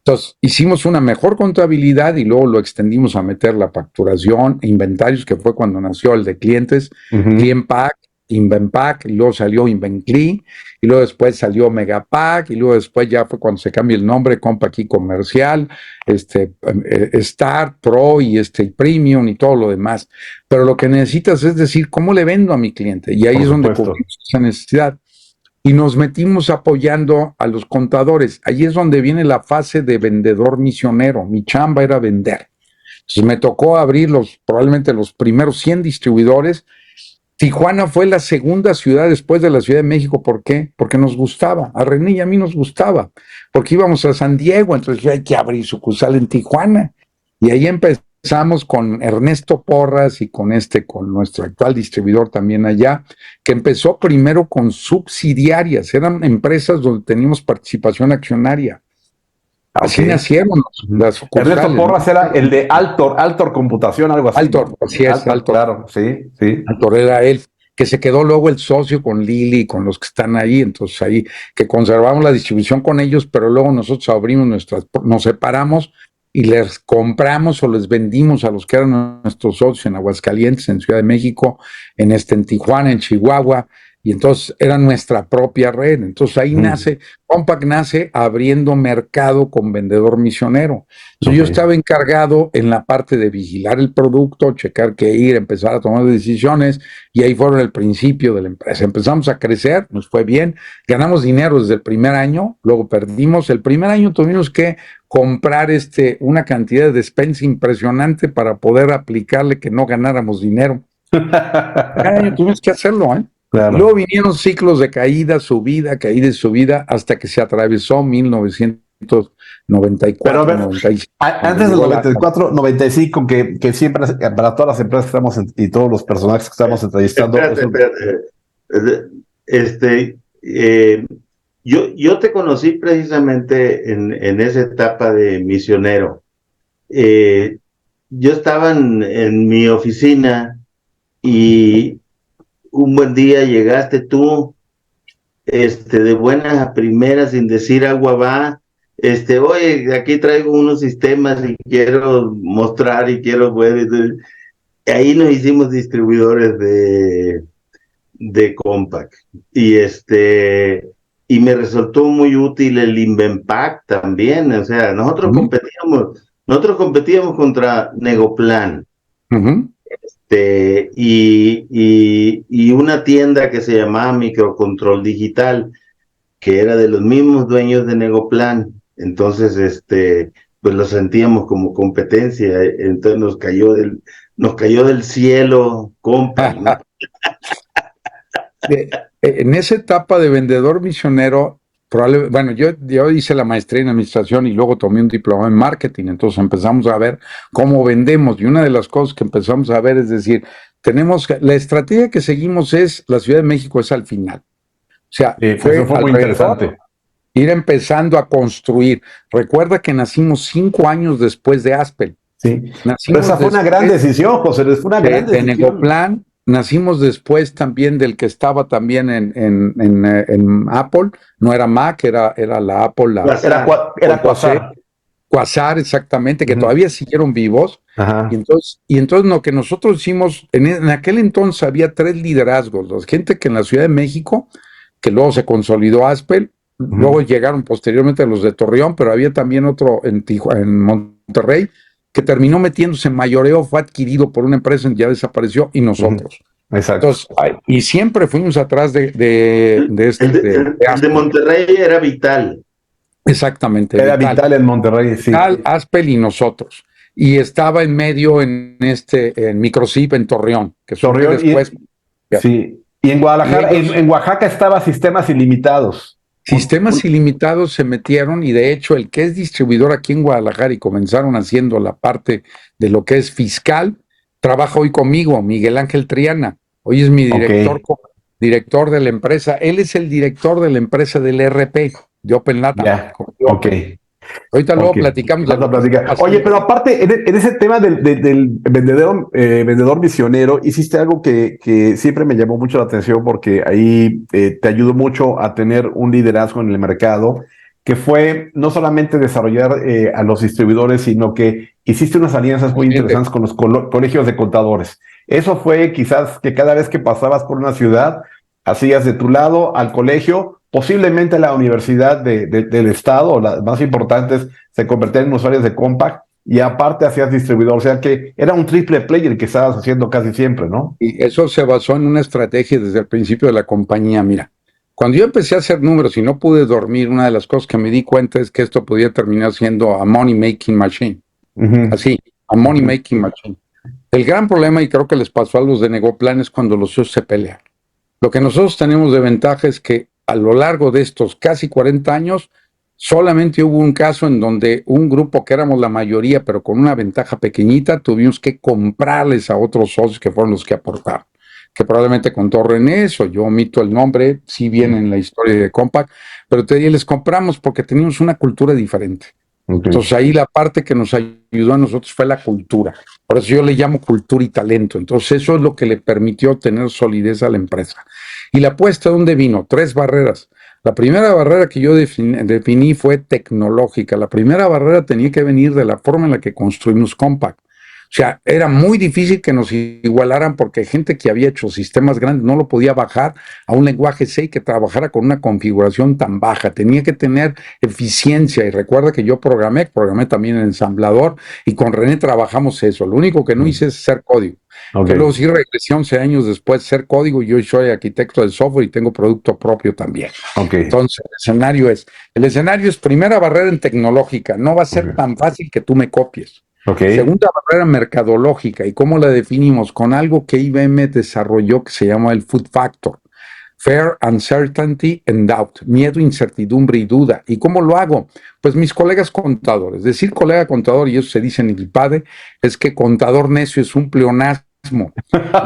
Entonces, hicimos una mejor contabilidad, y luego lo extendimos a meter la facturación e inventarios, que fue cuando nació el de clientes, ClientPack, InventPack, y luego salió InventCli, y luego después salió Megapack, y luego después ya fue cuando se cambia el nombre, Compact y Comercial, Start, Pro y Premium y todo lo demás. Pero lo que necesitas es decir, ¿cómo le vendo a mi cliente? Y ahí es donde cubrimos esa necesidad. Y nos metimos apoyando a los contadores. Ahí es donde viene la fase de vendedor misionero. Mi chamba era vender. Entonces me tocó abrir probablemente los primeros 100 distribuidores. Tijuana fue la segunda ciudad después de la Ciudad de México. ¿Por qué? Porque nos gustaba. A René y a mí nos gustaba. Porque íbamos a San Diego, entonces hay que abrir sucursal en Tijuana. Y ahí empezamos con Ernesto Porras y con nuestro actual distribuidor también allá, que empezó primero con subsidiarias. Eran empresas donde teníamos participación accionaria. Así nacieron las sucursales. Ernesto Porras era el de Altor Computación, algo así. Altor, así es, Altor. Claro, sí. Altor era él, que se quedó luego el socio con Lili y con los que están ahí. Entonces ahí, que conservamos la distribución con ellos, pero luego nosotros abrimos nos separamos y les compramos o les vendimos a los que eran nuestros socios en Aguascalientes, en Ciudad de México, en Tijuana, en Chihuahua, y entonces era nuestra propia red. Entonces ahí Compact nace abriendo mercado con vendedor misionero. Entonces yo estaba encargado en la parte de vigilar el producto, checar qué ir, empezar a tomar decisiones, y ahí fueron el principio de la empresa. Empezamos a crecer, nos fue bien, ganamos dinero desde el primer año, luego perdimos. El primer año tuvimos que comprar una cantidad de despensa impresionante para poder aplicarle que no ganáramos dinero. Cada año tuvimos que hacerlo, ¿eh? Claro. Luego vinieron ciclos de caída, subida, hasta que se atravesó 1994. Pero a ver, 95. Antes del 94, 95, que siempre, para todas las empresas que estamos y todos los personajes que estamos entrevistando. Espérate. Yo te conocí precisamente en esa etapa de misionero. Yo estaba en mi oficina, y un buen día llegaste tú, de buenas a primeras, sin decir agua va, oye, aquí traigo unos sistemas y quiero mostrar y quiero ver. Entonces, ahí nos hicimos distribuidores de Compaq. Y me resultó muy útil el Invenpack también. O sea, nosotros competíamos contra Negoplan. Y una tienda que se llamaba Microcontrol Digital, que era de los mismos dueños de Negoplan. Entonces, pues lo sentíamos como competencia. Entonces nos cayó del cielo Compaq, ¿no? En esa etapa de vendedor misionero, bueno, yo hice la maestría en administración y luego tomé un diploma en marketing, entonces empezamos a ver cómo vendemos, y una de las cosas que empezamos a ver es decir, la estrategia que seguimos es, la Ciudad de México es al final. O sea, eso fue muy interesante. Ir empezando a construir. Recuerda que nacimos 5 años después de Aspel. Sí, pero esa fue una gran decisión, José, fue una gran decisión. De Negoplan. Nacimos después también del que estaba también en Apple, no era Mac, era la Apple. Era Quasar. Quasar, exactamente, que todavía siguieron vivos. Ajá. Y entonces lo que nosotros hicimos, en aquel entonces había 3 liderazgos, la gente que en la Ciudad de México, que luego se consolidó Aspel, luego llegaron posteriormente los de Torreón, pero había también otro en Monterrey, que terminó metiéndose en mayoreo, fue adquirido por una empresa, ya desapareció, y nosotros. Exacto. Entonces, y siempre fuimos atrás El de Monterrey era Vital. Exactamente. Era Vital en Monterrey, sí. Vital, Aspel y nosotros. Y estaba en medio en Microsip en Torreón, que Torreón después. Sí. Y en Guadalajara, en Oaxaca estaba Sistemas Ilimitados. Sistemas Ilimitados se metieron, y de hecho el que es distribuidor aquí en Guadalajara y comenzaron haciendo la parte de lo que es fiscal, trabaja hoy conmigo, Miguel Ángel Triana. Hoy es mi director de la empresa. Él es el director de la empresa del ERP, de OpenLata. Ahorita luego platicamos. Oye, pero aparte, en ese tema del vendedor misionero, hiciste algo que siempre me llamó mucho la atención, porque ahí te ayudó mucho a tener un liderazgo en el mercado, que fue no solamente desarrollar a los distribuidores, sino que hiciste unas alianzas muy interesantes con los colegios de contadores. Eso fue quizás que cada vez que pasabas por una ciudad, hacías de tu lado al colegio, posiblemente la universidad del estado, o las más importantes, se convertían en usuarios de Compaq, y aparte hacías distribuidor. O sea que era un triple player que estabas haciendo casi siempre, ¿no? Y eso se basó en una estrategia desde el principio de la compañía. Mira, cuando yo empecé a hacer números y no pude dormir, una de las cosas que me di cuenta es que esto podía terminar siendo a money making machine. Así, a money making machine. El gran problema, y creo que les pasó a los de Negoplan, es cuando los socios se pelean. Lo que nosotros tenemos de ventaja es que a lo largo de estos casi 40 años, solamente hubo un caso en donde un grupo que éramos la mayoría, pero con una ventaja pequeñita, tuvimos que comprarles a otros socios que fueron los que aportaron. Que probablemente contó René, eso, yo omito el nombre, sí viene en la historia de Compaq, pero les compramos porque teníamos una cultura diferente. Entonces ahí la parte que nos ayudó a nosotros fue la cultura. Por eso yo le llamo cultura y talento. Entonces eso es lo que le permitió tener solidez a la empresa. Y la apuesta, ¿dónde vino? 3 barreras. La primera barrera que yo definí fue tecnológica. La primera barrera tenía que venir de la forma en la que construimos Compaq. O sea, era muy difícil que nos igualaran, porque gente que había hecho sistemas grandes no lo podía bajar a un lenguaje C que trabajara con una configuración tan baja. Tenía que tener eficiencia. Y recuerda que yo programé también en ensamblador, y con René trabajamos eso. Lo único que no hice es hacer código. Yo luego sí regresé 11 años después de ser código, y yo soy arquitecto de software y tengo producto propio también. Entonces, el escenario es primera barrera en tecnológica. No va a ser tan fácil que tú me copies. Segunda barrera mercadológica. ¿Y cómo la definimos? Con algo que IBM desarrolló que se llama el Food Factor. Fear, Uncertainty and Doubt. Miedo, incertidumbre y duda. ¿Y cómo lo hago? Pues mis colegas contadores. Decir colega contador, y eso se dice en el IPADE, es que contador necio es un pleonasmo.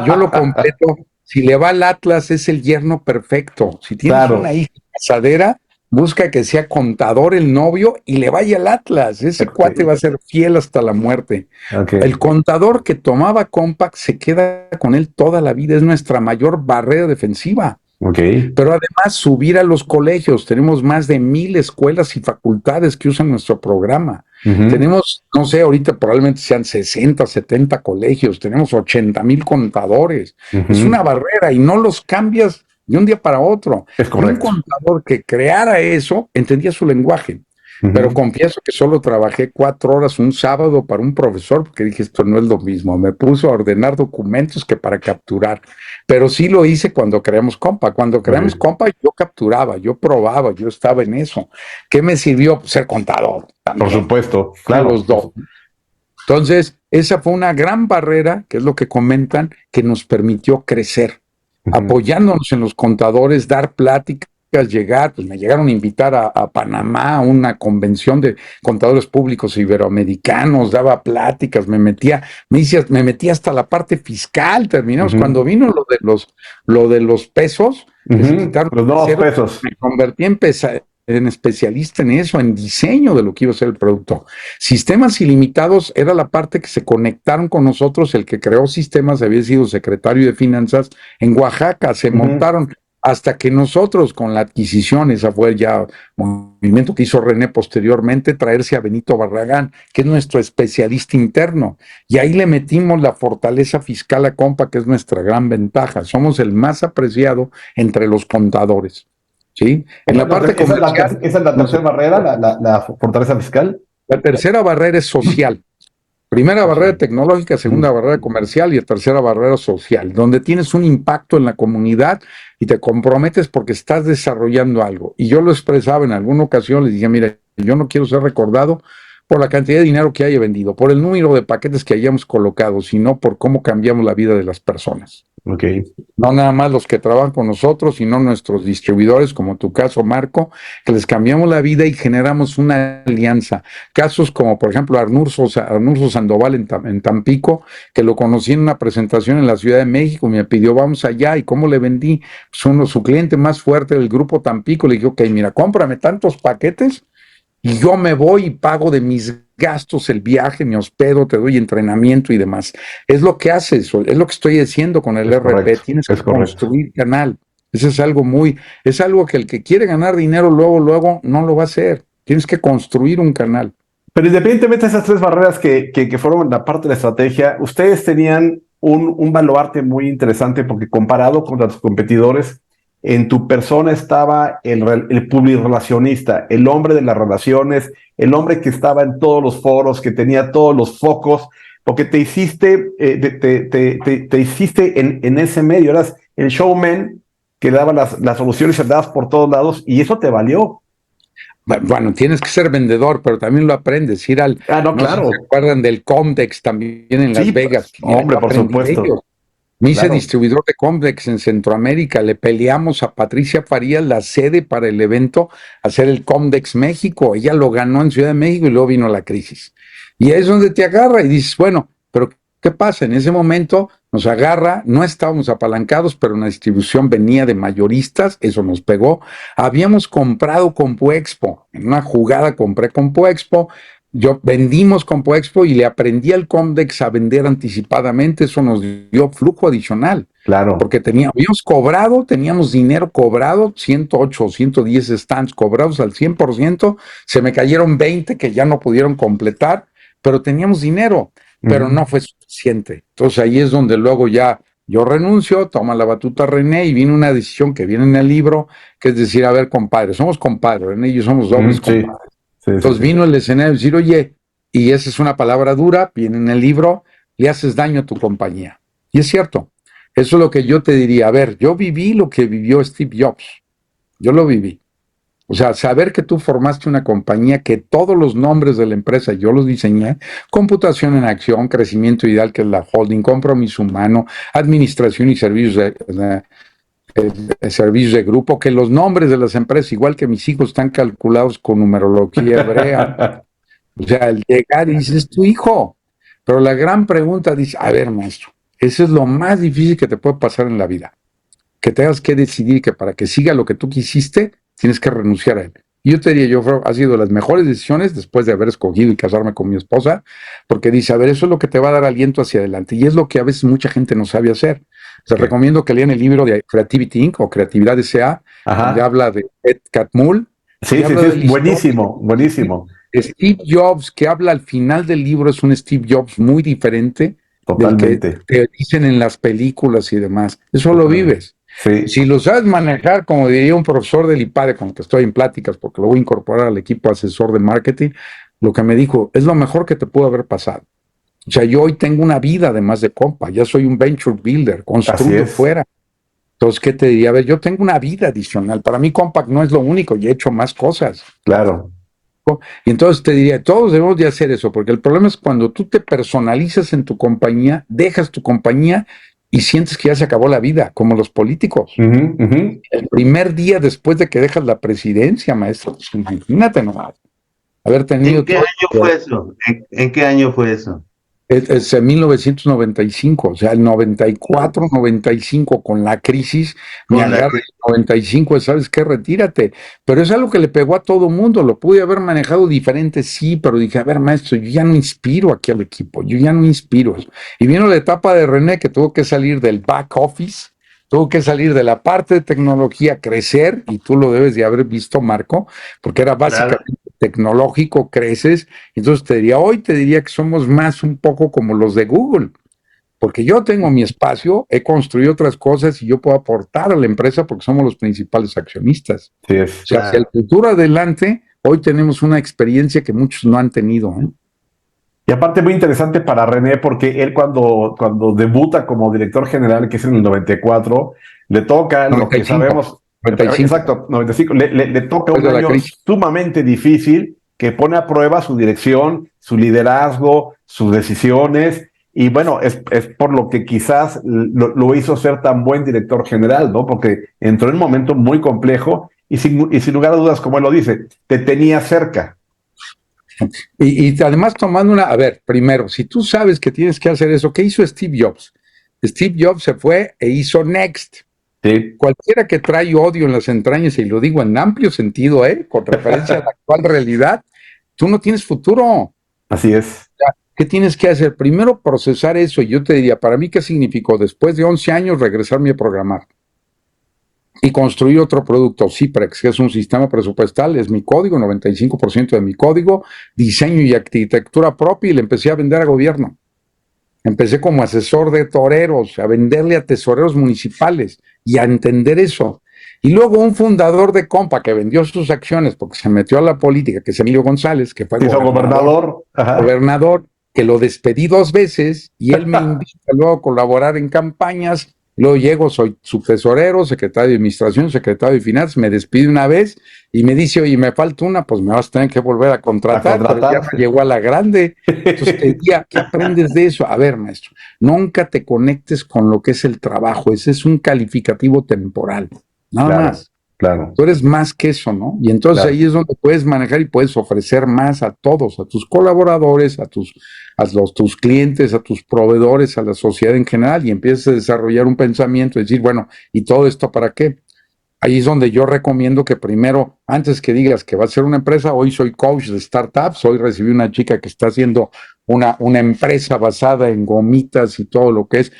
Yo lo completo. Si le va al Atlas, es el yerno perfecto. Si tienes una hija casadera, busca que sea contador el novio y le vaya al Atlas. Ese cuate va a ser fiel hasta la muerte. El contador que tomaba Compaq se queda con él toda la vida. Es nuestra mayor barrera defensiva. Ok. Pero además subir a los colegios. Tenemos más de 1,000 escuelas y facultades que usan nuestro programa. Tenemos, no sé, ahorita probablemente sean 60, 70 colegios. Tenemos 80,000 contadores. Es una barrera y no los cambias de un día para otro. Es Y un correcto. contador que creara eso entendía su lenguaje. Pero confieso que solo trabajé 4 horas un sábado para un profesor porque dije, esto no es lo mismo. Me puso a ordenar documentos que para capturar. Pero sí lo hice cuando creamos Compa. Cuando creamos Compa, yo capturaba, yo probaba, yo estaba en eso. ¿Qué me sirvió? Pues, ser contador también. Por supuesto, claro. Los dos. Entonces, esa fue una gran barrera, que es lo que comentan, que nos permitió crecer, apoyándonos en los contadores, dar pláticas, llegar, pues me llegaron a invitar a Panamá a una convención de contadores públicos iberoamericanos, daba pláticas, me metía hasta la parte fiscal, terminamos. Cuando vino lo de los pesos, que se quitaron los nuevos pesos. me convertí en especialista en eso, en diseño de lo que iba a ser el producto. Sistemas Ilimitados era la parte que se conectaron con nosotros, el que creó sistemas había sido secretario de Finanzas en Oaxaca, se montaron hasta que nosotros con la adquisición, esa fue ya un movimiento que hizo René posteriormente, traerse a Benito Barragán, que es nuestro especialista interno, y ahí le metimos la fortaleza fiscal a Compa, que es nuestra gran ventaja, somos el más apreciado entre los contadores. ¿Sí? En la parte comercial, esa es la tercera barrera, la fortaleza fiscal. La tercera barrera es social. Primera barrera tecnológica, segunda barrera comercial y la tercera barrera social, donde tienes un impacto en la comunidad y te comprometes porque estás desarrollando algo. Y yo lo expresaba en alguna ocasión, les dije, mira, yo no quiero ser recordado por la cantidad de dinero que haya vendido, por el número de paquetes que hayamos colocado, sino por cómo cambiamos la vida de las personas. Okay. No nada más los que trabajan con nosotros, sino nuestros distribuidores, como tu caso, Marco, que les cambiamos la vida y generamos una alianza. Casos como, por ejemplo, Arnulfo Sandoval en Tampico, que lo conocí en una presentación en la Ciudad de México, me pidió, vamos allá, ¿y cómo le vendí? Pues su cliente más fuerte del grupo Tampico, le dije, ok, mira, cómprame tantos paquetes y yo me voy y pago de mis gastos el viaje, me hospedo, te doy entrenamiento y demás. Es lo que haces, es lo que estoy haciendo con el RP. Tienes que construir canal. Eso es algo que el que quiere ganar dinero luego no lo va a hacer. Tienes que construir un canal. Pero independientemente de esas tres barreras que fueron la parte de la estrategia, ustedes tenían un baluarte muy interesante porque comparado con los competidores, en tu persona estaba el publirelacionista, el hombre de las relaciones, el hombre que estaba en todos los foros, que tenía todos los focos, porque te hiciste en ese medio, eras el showman que daba las soluciones y andabas por todos lados, y eso te valió. Bueno, tienes que ser vendedor, pero también lo aprendes. Ir al. No, claro. Sé si se acuerdan del Comdex también en Las Vegas. Hombre, por supuesto. Me hice distribuidor de Comdex en Centroamérica, le peleamos a Patricia Farías la sede para el evento, hacer el Comdex México, ella lo ganó en Ciudad de México y luego vino la crisis. Y ahí es donde te agarra y dices, bueno, pero ¿qué pasa? En ese momento nos agarra, no estábamos apalancados, pero la distribución venía de mayoristas, eso nos pegó. Habíamos comprado Compuexpo, en una jugada compré Compuexpo, vendimos Compuexpo y le aprendí al Comdex a vender anticipadamente, eso nos dio flujo adicional. Claro. Porque teníamos dinero cobrado, 108 o 110 stands cobrados al 100%, se me cayeron 20 que ya no pudieron completar, pero teníamos dinero, pero no fue suficiente. Entonces ahí es donde luego ya yo renuncio, toma la batuta René y viene una decisión que viene en el libro, que es decir, a ver, compadre, somos compadres, René y yo somos dobles compadres. Entonces vino el escenario de decir, oye, y esa es una palabra dura, viene en el libro, le haces daño a tu compañía. Y es cierto, eso es lo que yo te diría. A ver, yo viví lo que vivió Steve Jobs, yo lo viví. O sea, saber que tú formaste una compañía que todos los nombres de la empresa yo los diseñé, computación en acción, crecimiento ideal, que es la holding, compromiso humano, administración y servicios servicios de grupo, que los nombres de las empresas, igual que mis hijos, están calculados con numerología hebrea. O sea, el llegar y dices, es tu hijo. Pero la gran pregunta dice, a ver, maestro, eso es lo más difícil que te puede pasar en la vida. Que tengas que decidir que para que siga lo que tú quisiste, tienes que renunciar a él. Y yo te diría, yo creo, ha sido de las mejores decisiones después de haber escogido y casarme con mi esposa, porque dice, a ver, eso es lo que te va a dar aliento hacia adelante. Y es lo que a veces mucha gente no sabe hacer. Te recomiendo que lean el libro de Creativity Inc. o Creatividad S.A., donde habla de Ed Catmull. Sí, sí, sí, es buenísimo, buenísimo. Steve Jobs, que habla al final del libro, es un Steve Jobs muy diferente Totalmente. del que te dicen en las películas y demás. Eso lo vives. Sí. Si lo sabes manejar, como diría un profesor del IPADE con el que estoy en pláticas, porque lo voy a incorporar al equipo asesor de marketing, lo que me dijo, es lo mejor que te pudo haber pasado. O sea, yo hoy tengo una vida además de compa, ya soy un venture builder, construyo fuera. Entonces, ¿qué te diría? A ver, yo tengo una vida adicional. Para mí, Compaq no es lo único, y he hecho más cosas. Claro. Y entonces te diría, todos debemos de hacer eso, porque el problema es cuando tú te personalizas en tu compañía, dejas tu compañía y sientes que ya se acabó la vida, como los políticos. El primer día después de que dejas la presidencia, maestro, pues imagínate nomás. Haber tenido ¿En qué año fue eso? ¿En qué año fue eso? Es en 1995, o sea, el 94, 95 con la crisis, me agarra el 95, ¿sabes qué? Retírate. Pero es algo que le pegó a todo mundo, lo pude haber manejado diferente, sí, pero dije, a ver, maestro, yo ya no inspiro aquí al equipo, yo ya no inspiro eso. Y vino la etapa de René que tuvo que salir del back office, tuvo que salir de la parte de tecnología, crecer, y tú lo debes de haber visto, Marco, porque era básicamente tecnológico, creces. Entonces hoy te diría que somos más un poco como los de Google, porque yo tengo mi espacio, he construido otras cosas y yo puedo aportar a la empresa porque somos los principales accionistas. Sí, o sea, hacia el futuro adelante, hoy tenemos una experiencia que muchos no han tenido, ¿eh? Y aparte muy interesante para René, porque él cuando debuta como director general, que es en el 94, le toca 95, lo que sabemos. 95. Exacto, 95. Le toca un año sumamente difícil que pone a prueba su dirección, su liderazgo, sus decisiones. Y bueno, es por lo que quizás lo hizo ser tan buen director general, ¿no? Porque entró en un momento muy complejo y sin lugar a dudas, como él lo dice, te tenía cerca. Y además tomando a ver, primero, si tú sabes que tienes que hacer eso, ¿qué hizo Steve Jobs? Steve Jobs se fue e hizo Next. Sí. Cualquiera que trae odio en las entrañas, y lo digo en amplio sentido, con referencia a la actual realidad, tú no tienes futuro. Así es. ¿Qué tienes que hacer? Primero, procesar eso. Y yo te diría, para mí, ¿qué significó? Después de 11 años, regresarme a programar y construir otro producto, Ciprex, que es un sistema presupuestal, es mi código, 95% de mi código, diseño y arquitectura propia, y le empecé a vender a gobierno. Empecé como asesor de toreros, a venderle a tesoreros municipales y a entender eso. Y luego un fundador de Compa que vendió sus acciones porque se metió a la política, que es Emilio González, que fue gobernador, que lo despedí 2 veces y él me invita luego a colaborar en campañas. Luego llego, soy subtesorero, secretario de Administración, secretario de Finanzas, me despide una vez y me dice, oye, me falta una, pues me vas a tener que volver a contratar. Pero ya me llegó a la grande. Entonces te diría, ¿qué aprendes de eso? A ver, maestro, nunca te conectes con lo que es el trabajo, ese es un calificativo temporal, nada más. Claro. Tú eres más que eso, ¿no? Y entonces ahí es donde puedes manejar y puedes ofrecer más a todos, a tus colaboradores, a tus clientes, a tus proveedores, a la sociedad en general, y empiezas a desarrollar un pensamiento, decir, bueno, ¿y todo esto para qué? Ahí es donde yo recomiendo que primero, antes que digas que va a ser una empresa, hoy soy coach de startups, hoy recibí una chica que está haciendo una empresa basada en gomitas y todo lo que es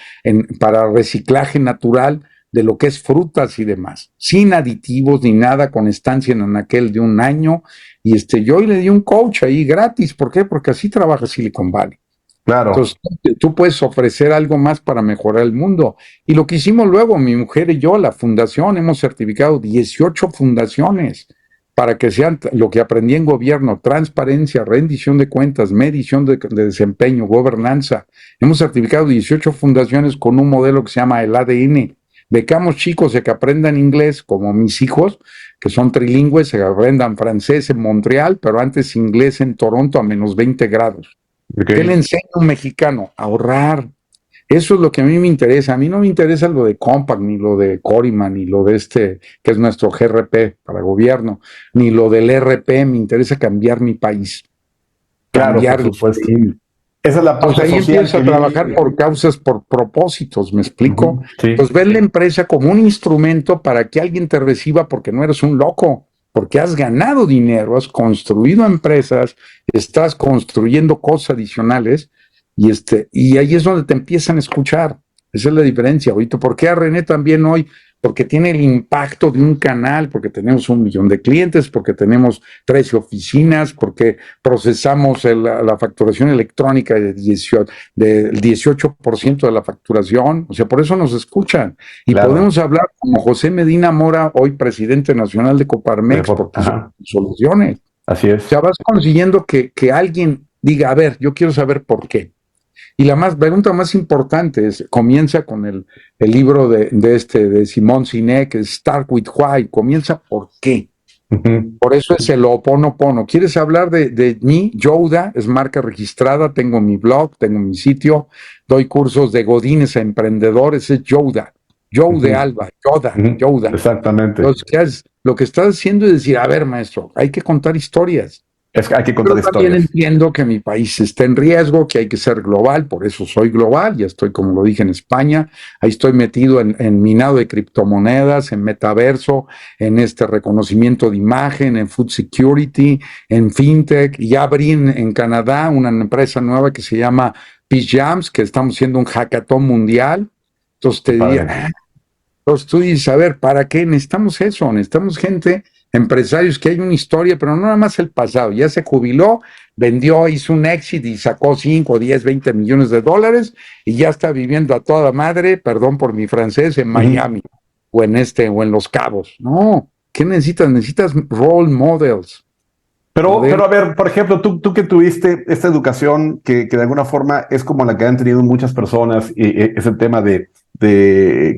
para reciclaje natural de lo que es frutas y demás, sin aditivos ni nada, con estancia en anaquel de 1 año, y yo hoy le di un coach ahí gratis. ¿Por qué? Porque así trabaja Silicon Valley. Claro. Entonces, tú puedes ofrecer algo más para mejorar el mundo. Y lo que hicimos luego, mi mujer y yo, la fundación, hemos certificado 18 fundaciones para que sean lo que aprendí en gobierno: transparencia, rendición de cuentas, medición de desempeño, gobernanza. Hemos certificado 18 fundaciones con un modelo que se llama el ADN. Becamos chicos de que aprendan inglés, como mis hijos, que son trilingües, que aprendan francés en Montreal, pero antes inglés en Toronto a menos 20 grados. ¿Qué le enseña a un mexicano? A ahorrar. Eso es lo que a mí me interesa. A mí no me interesa lo de Compaq, ni lo de Coriman, ni lo de que es nuestro GRP para gobierno, ni lo del RP. Me interesa cambiar mi país. Cambiar por supuesto. Esa es la parte ahí empiezo a trabajar por causas, por propósitos, ¿me explico? Sí. Entonces, ver la empresa como un instrumento para que alguien te reciba, porque no eres un loco, porque has ganado dinero, has construido empresas, estás construyendo cosas adicionales y ahí es donde te empiezan a escuchar. Esa es la diferencia. Ahorita, ¿por qué a René también hoy? Porque tiene el impacto de un canal, porque tenemos 1 millón de clientes, porque tenemos 13 oficinas, porque procesamos la facturación electrónica del 18% de la facturación. O sea, por eso nos escuchan. Y Claro. podemos hablar como José Medina Mora, hoy presidente nacional de Coparmex, porque son soluciones. Así es. O sea, vas consiguiendo que alguien diga, a ver, yo quiero saber por qué. Y la pregunta más importante comienza con el libro de Simón Sinek, que es Start with Why, comienza por qué. Por eso es el Ho'oponopono. ¿Quieres hablar de mí? Yoda es marca registrada, tengo mi blog, tengo mi sitio, doy cursos de godines a emprendedores, es Yoda. De Alba, Yoda. Exactamente. Entonces, lo que estás haciendo es decir, a ver, maestro, hay que contar historias. Hay que contar Pero también historias. entiendo que mi país está en riesgo, que hay que ser global, por eso soy global, ya estoy, como lo dije, en España, ahí estoy metido en minado de criptomonedas, en metaverso, en este reconocimiento de imagen, en food security, en fintech, y ya abrí en Canadá una empresa nueva que se llama Peace Jams, que estamos haciendo un hackathon mundial. Entonces te diría, entonces tú dices, a ver, ¿para qué necesitamos eso? Necesitamos gente, empresarios que hay una historia, pero no nada más el pasado. Ya se jubiló, vendió, hizo un exit y sacó 5, 10, 20 millones de dólares y ya está viviendo a toda madre, perdón por mi francés, en Miami o en Los Cabos. No, ¿qué necesitas? Necesitas role models. Pero a ver, por ejemplo, tú que tuviste esta educación que de alguna forma es como la que han tenido muchas personas, es el tema de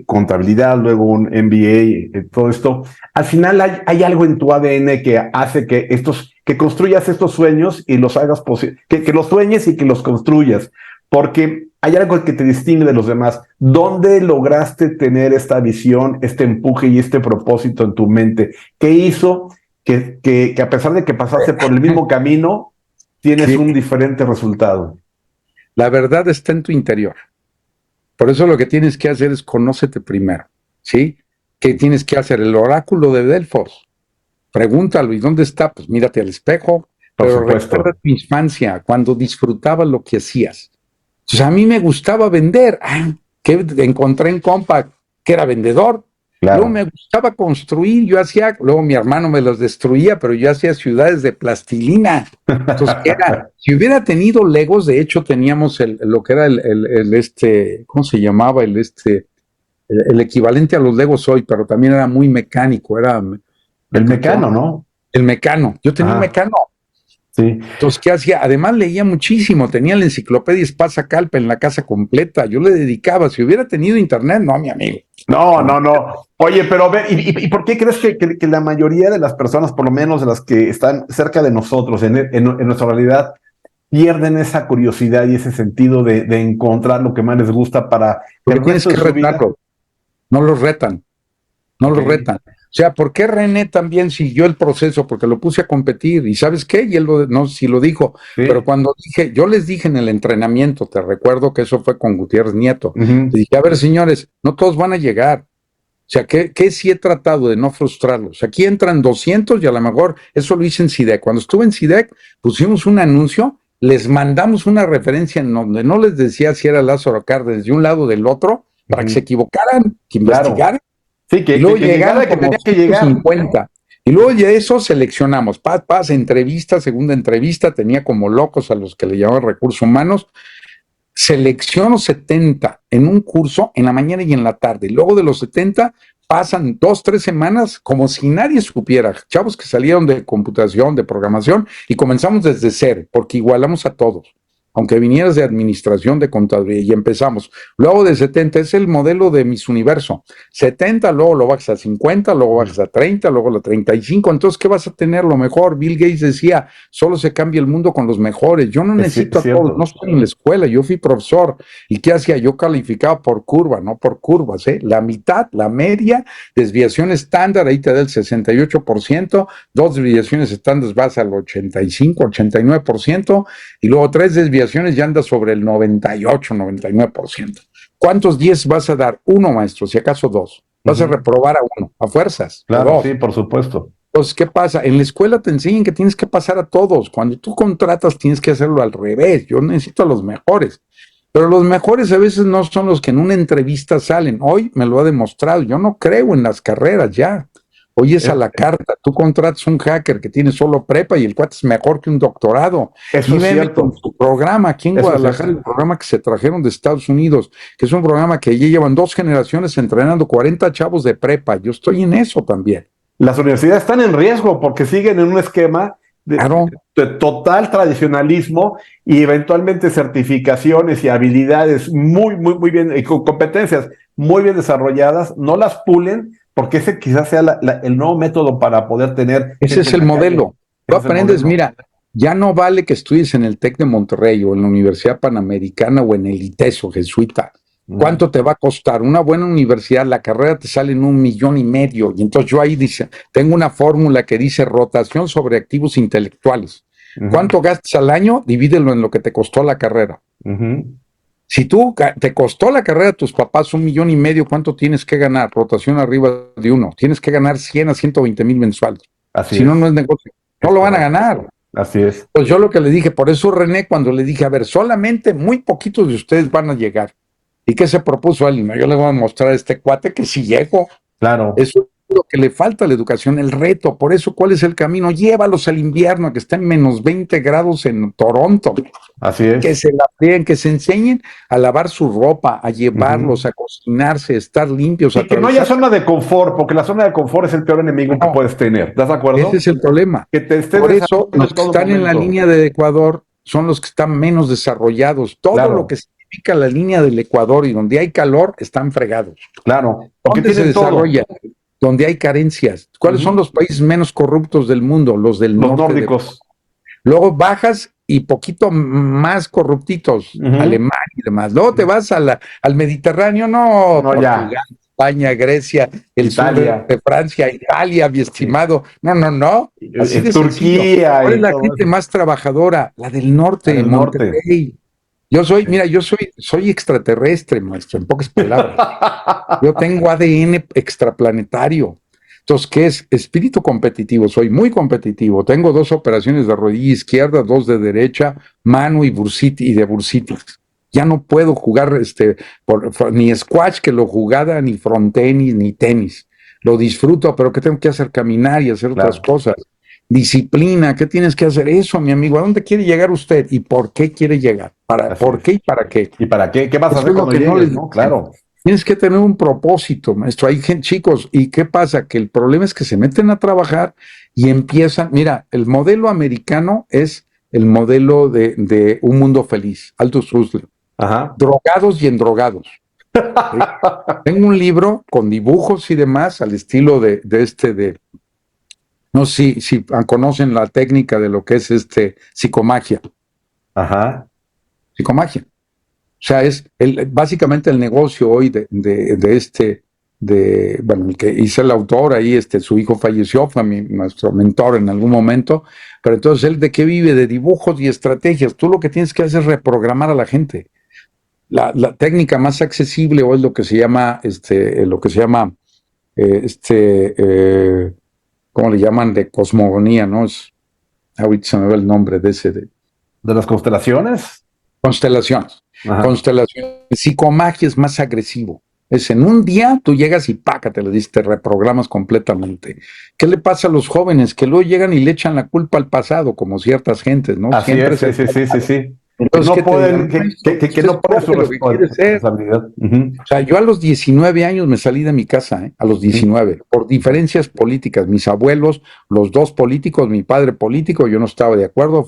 contabilidad, luego un MBA, todo esto. Al final hay algo en tu ADN que hace que construyas estos sueños y los hagas posible, que los sueñes y que los construyas, porque hay algo que te distingue de los demás. ¿Dónde lograste tener esta visión, este empuje y este propósito en tu mente? ¿Qué hizo que a pesar de que pasaste por el mismo camino, tienes un diferente resultado? La verdad está en tu interior. Por eso lo que tienes que hacer es conócete primero, ¿sí? ¿Qué tienes que hacer? El oráculo de Delfos. Pregúntalo, ¿y dónde está? Pues mírate al espejo. Pero recuerda tu infancia, cuando disfrutabas lo que hacías. Entonces, a mí me gustaba vender. ¿Qué encontré en Compaq? Que era vendedor. Claro. Luego me gustaba construir, luego mi hermano me los destruía, pero yo hacía ciudades de plastilina. Entonces, si hubiera tenido Legos, de hecho teníamos lo que era ¿cómo se llamaba? El equivalente a los Legos hoy, pero también era muy mecánico, era... El Mecano, ¿no? El Mecano, yo tenía un Mecano. Sí. Entonces, ¿qué hacía? Además leía muchísimo, tenía la enciclopedia Espasa Calpe en la casa completa, yo le dedicaba, si hubiera tenido internet, no, mi amigo. No. Oye, pero a ver, ¿y por qué crees que la mayoría de las personas, por lo menos de las que están cerca de nosotros, en nuestra realidad, pierden esa curiosidad y ese sentido de encontrar lo que más les gusta para... Porque tienes que retarlo. No los retan. O sea, ¿por qué René también siguió el proceso? Porque lo puse a competir. ¿Y sabes qué? Y él no sé si lo dijo. Sí. Pero cuando yo les dije en el entrenamiento, te recuerdo que eso fue con Gutiérrez Nieto. Le dije, a ver, señores, no todos van a llegar. O sea, ¿qué sí he tratado de no frustrarlos? Aquí entran 200 y a lo mejor eso lo hice en CIDEC. Cuando estuve en CIDEC, pusimos un anuncio, les mandamos una referencia en donde no les decía si era Lázaro Cárdenas de un lado o del otro, para que se equivocaran, que investigaran. Sí, que luego llegara que tenía que llegar. 50. Y luego de eso seleccionamos, entrevista, segunda entrevista, tenía como locos a los que le llamaban recursos humanos. Selecciono 70 en un curso en la mañana y en la tarde. Y luego de los 70 pasan 2, 3 semanas como si nadie supiera. Chavos que salieron de computación, de programación, y comenzamos desde cero, porque igualamos a todos. Aunque vinieras de administración, de contaduría, y empezamos. Luego de 70, es el modelo de Miss Universo. 70, luego lo bajas a 50, luego bajas a 30, luego a 35. Entonces, ¿qué vas a tener? Lo mejor. Bill Gates decía, solo se cambia el mundo con los mejores. Yo no necesito a todos, no estoy en la escuela, yo fui profesor. ¿Y qué hacía? Yo calificaba por curva, no por curvas, ¿eh? La mitad, la media, desviación estándar, ahí te da el 68%, 2 desviaciones estándar vas al 85, 89%, y luego 3 desviaciones ya anda sobre el 98, 99%. ¿Cuántos 10 vas a dar? 1, maestro, si acaso 2. Vas a reprobar a 1, a fuerzas. Claro, sí, por supuesto. Pues, ¿qué pasa? En la escuela te enseñan que tienes que pasar a todos. Cuando tú contratas, tienes que hacerlo al revés. Yo necesito a los mejores. Pero los mejores a veces no son los que en una entrevista salen. Hoy me lo ha demostrado. Yo no creo en las carreras ya. Hoy es a la carta. Tú contratas un hacker que tiene solo prepa y el cuate es mejor que un doctorado. Eso es IBM cierto. con su programa aquí en Eso es Guadalajara, cierto. el programa que se trajeron de Estados Unidos, que es un programa que ya llevan 2 generaciones entrenando 40 chavos de prepa. Yo estoy en eso también. Las universidades están en riesgo porque siguen en un esquema Claro. de total tradicionalismo y eventualmente certificaciones y habilidades muy bien, y competencias muy bien desarrolladas, no las pulen porque ese quizás sea el nuevo método para poder tener. Ese es el modelo. Tú aprendes, mira, ya no vale que estudies en el TEC de Monterrey o en la Universidad Panamericana o en el ITESO jesuita. ¿Cuánto te va a costar? Una buena universidad, la carrera te sale en 1,5 millones. Y entonces yo ahí tengo una fórmula que dice rotación sobre activos intelectuales. ¿Cuánto gastas al año? Divídelo en lo que te costó la carrera. Si tú te costó la carrera a tus papás 1,5 millones, ¿cuánto tienes que ganar? Rotación arriba de 1. Tienes que ganar 100 a 120 mil mensuales. Si no, no es negocio. No lo van a ganar. Así es. Pues yo lo que le dije, por eso René, cuando le dije, a ver, solamente muy poquitos de ustedes van a llegar. ¿Y qué se propuso alguien? Yo le voy a mostrar a este cuate que sí llego. Claro. Eso es lo que le falta a la educación, el reto. Por eso, ¿cuál es el camino? Llévalos al invierno, que está en menos 20 grados en Toronto. Así es. Que se la frieguen, que se enseñen a lavar su ropa, a llevarlos, a cocinarse, a estar limpios. Y que no haya zona de confort, porque la zona de confort es el peor enemigo que puedes tener. ¿Estás de acuerdo? Ese es el problema. Que te estés Por eso, los que están en la línea de Ecuador son los que están menos desarrollados. Todo lo que significa la línea del Ecuador y donde hay calor, están fregados. Claro. ¿Dónde se desarrolla? Donde hay carencias. ¿Cuáles son los países menos corruptos del mundo? Los del norte. Los nórdicos. Luego bajas y poquito más corruptitos, Alemania y demás. Luego te vas al Mediterráneo, Portugal, España, Grecia, Italia. Sur de Francia, Italia, mi estimado. No. Así de Turquía. ¿Cuál es la gente más trabajadora? La del norte, Monterrey. Yo soy extraterrestre, maestro, en pocas palabras. Yo tengo ADN extraplanetario. Entonces, ¿qué es? Espíritu competitivo. Soy muy competitivo. Tengo 2 operaciones de rodilla izquierda, 2 de derecha, mano y de bursitis. Ya no puedo jugar ni squash, que lo jugada, ni frontenis, ni tenis. Lo disfruto, pero ¿qué tengo que hacer? Caminar y hacer otras cosas. Disciplina, ¿qué tienes que hacer? Eso, mi amigo. ¿A dónde quiere llegar usted? ¿Y por qué quiere llegar? ¿Por qué y para qué? ¿Y para qué? ¿Qué vas a hacer cuando llegues, no? Claro. Tienes que tener un propósito, maestro. Hay gente, chicos, ¿y qué pasa? Que el problema es que se meten a trabajar y empiezan. Mira, el modelo americano es el modelo de un mundo feliz. Aldous Huxley. Drogados y endrogados. Tengo un libro con dibujos y demás al estilo de no sé si conocen la técnica de lo que es psicomagia. Psicomagia. O sea, es básicamente el negocio hoy bueno, el que hice el autor ahí, su hijo falleció, fue nuestro mentor en algún momento, pero entonces él ¿de qué vive? De dibujos y estrategias. Tú lo que tienes que hacer es reprogramar a la gente. La técnica más accesible hoy es lo que se llama, ¿cómo le llaman? De cosmogonía, ¿no? Ahorita se me va el nombre de ese. ¿De las constelaciones? Constelaciones. Constelaciones. Psicomagia es más agresivo. Es en un día tú llegas y pácate, le dices, te reprogramas completamente. ¿Qué le pasa a los jóvenes? Que luego llegan y le echan la culpa al pasado, como ciertas gentes, ¿no? Así siempre es, sí. Entonces, que no pueden su responsabilidad. O sea, yo a los 19 años me salí de mi casa, a los 19, por diferencias políticas. Mis abuelos, los 2 políticos, mi padre político, yo no estaba de acuerdo.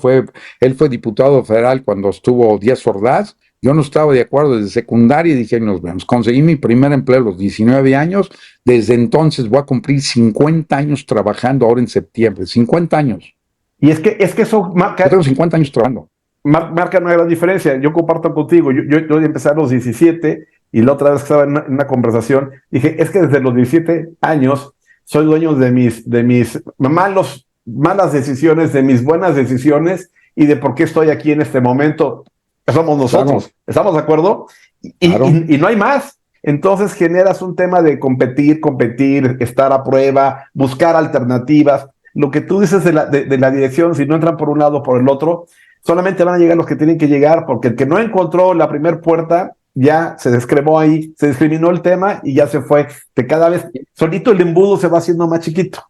Él fue diputado federal cuando estuvo Díaz Ordaz. Yo no estaba de acuerdo desde secundaria y dije, nos vemos. Conseguí mi primer empleo a los 19 años. Desde entonces voy a cumplir 50 años trabajando ahora en septiembre. 50 años. Y es que eso marca. Yo tengo 50 años trabajando. Marca una gran diferencia. Yo comparto contigo. Yo empecé a los 17 y la otra vez que estaba en una conversación dije, es que desde los 17 años soy dueño de mis malas decisiones, de mis buenas decisiones y de por qué estoy aquí en este momento. Somos nosotros. Claro. ¿Estamos de acuerdo? Y no hay más. Entonces generas un tema de competir, estar a prueba, buscar alternativas. lo que tú dices de la dirección, si no entran por un lado o por el otro, solamente van a llegar los que tienen que llegar, porque el que no encontró la primera puerta ya se descremó ahí, se discriminó el tema y ya se fue. De cada vez, solito el embudo se va haciendo más chiquito.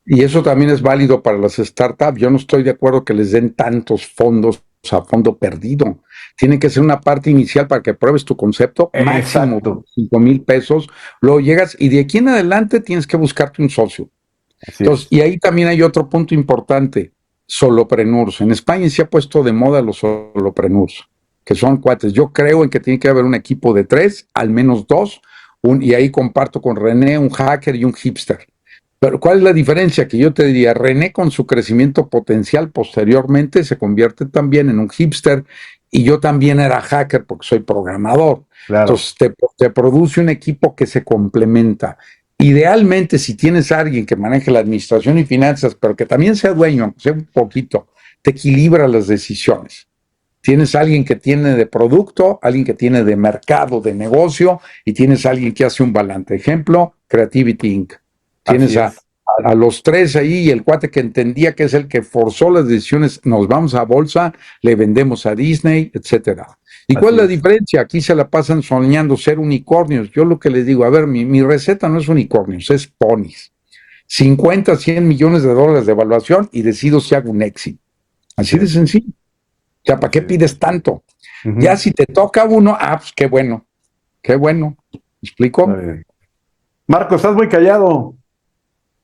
Y eso también es válido para las startups. Yo no estoy de acuerdo que les den tantos fondos a fondo perdido. Tiene que ser una parte inicial para que pruebes tu concepto, máximo 5,000 pesos. Luego llegas y de aquí en adelante tienes que buscarte un socio. Entonces, y ahí también hay otro punto importante, solopreneurs. En España se ha puesto de moda los solopreneurs, que son cuates. Yo creo en que tiene que haber un equipo de 3, al menos 2, y ahí comparto con René un hacker y un hipster. Pero ¿cuál es la diferencia? Que yo te diría, René con su crecimiento potencial posteriormente se convierte también en un hipster y yo también era hacker porque soy programador. Claro. Entonces te produce un equipo que se complementa. Idealmente, si tienes a alguien que maneje la administración y finanzas, pero que también sea dueño, aunque sea un poquito, te equilibra las decisiones. Tienes a alguien que tiene de producto, alguien que tiene de mercado, de negocio, y tienes a alguien que hace un balance. Ejemplo, Creativity Inc. Tienes a los 3 ahí y el cuate que entendía que es el que forzó las decisiones, nos vamos a bolsa, le vendemos a Disney, etcétera. ¿Y cuál es la diferencia? Aquí se la pasan soñando ser unicornios. Yo lo que les digo, a ver, mi receta no es unicornios, es ponis. 50, 100 millones de dólares de evaluación y decido si hago un éxito. Así de sencillo. O sea, ¿para qué pides tanto? Ya si te toca uno, pues qué bueno. Qué bueno. ¿Me explico? Marco, estás muy callado.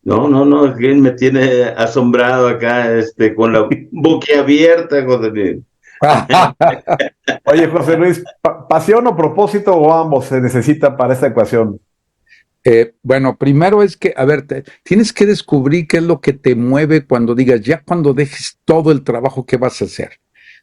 No, es que me tiene asombrado acá, con la boquiabierta. Oye, José Luis, ¿pasión o propósito o ambos se necesita para esta ecuación? Bueno, primero es que, a ver, tienes que descubrir qué es lo que te mueve cuando digas, ya cuando dejes todo el trabajo que vas a hacer.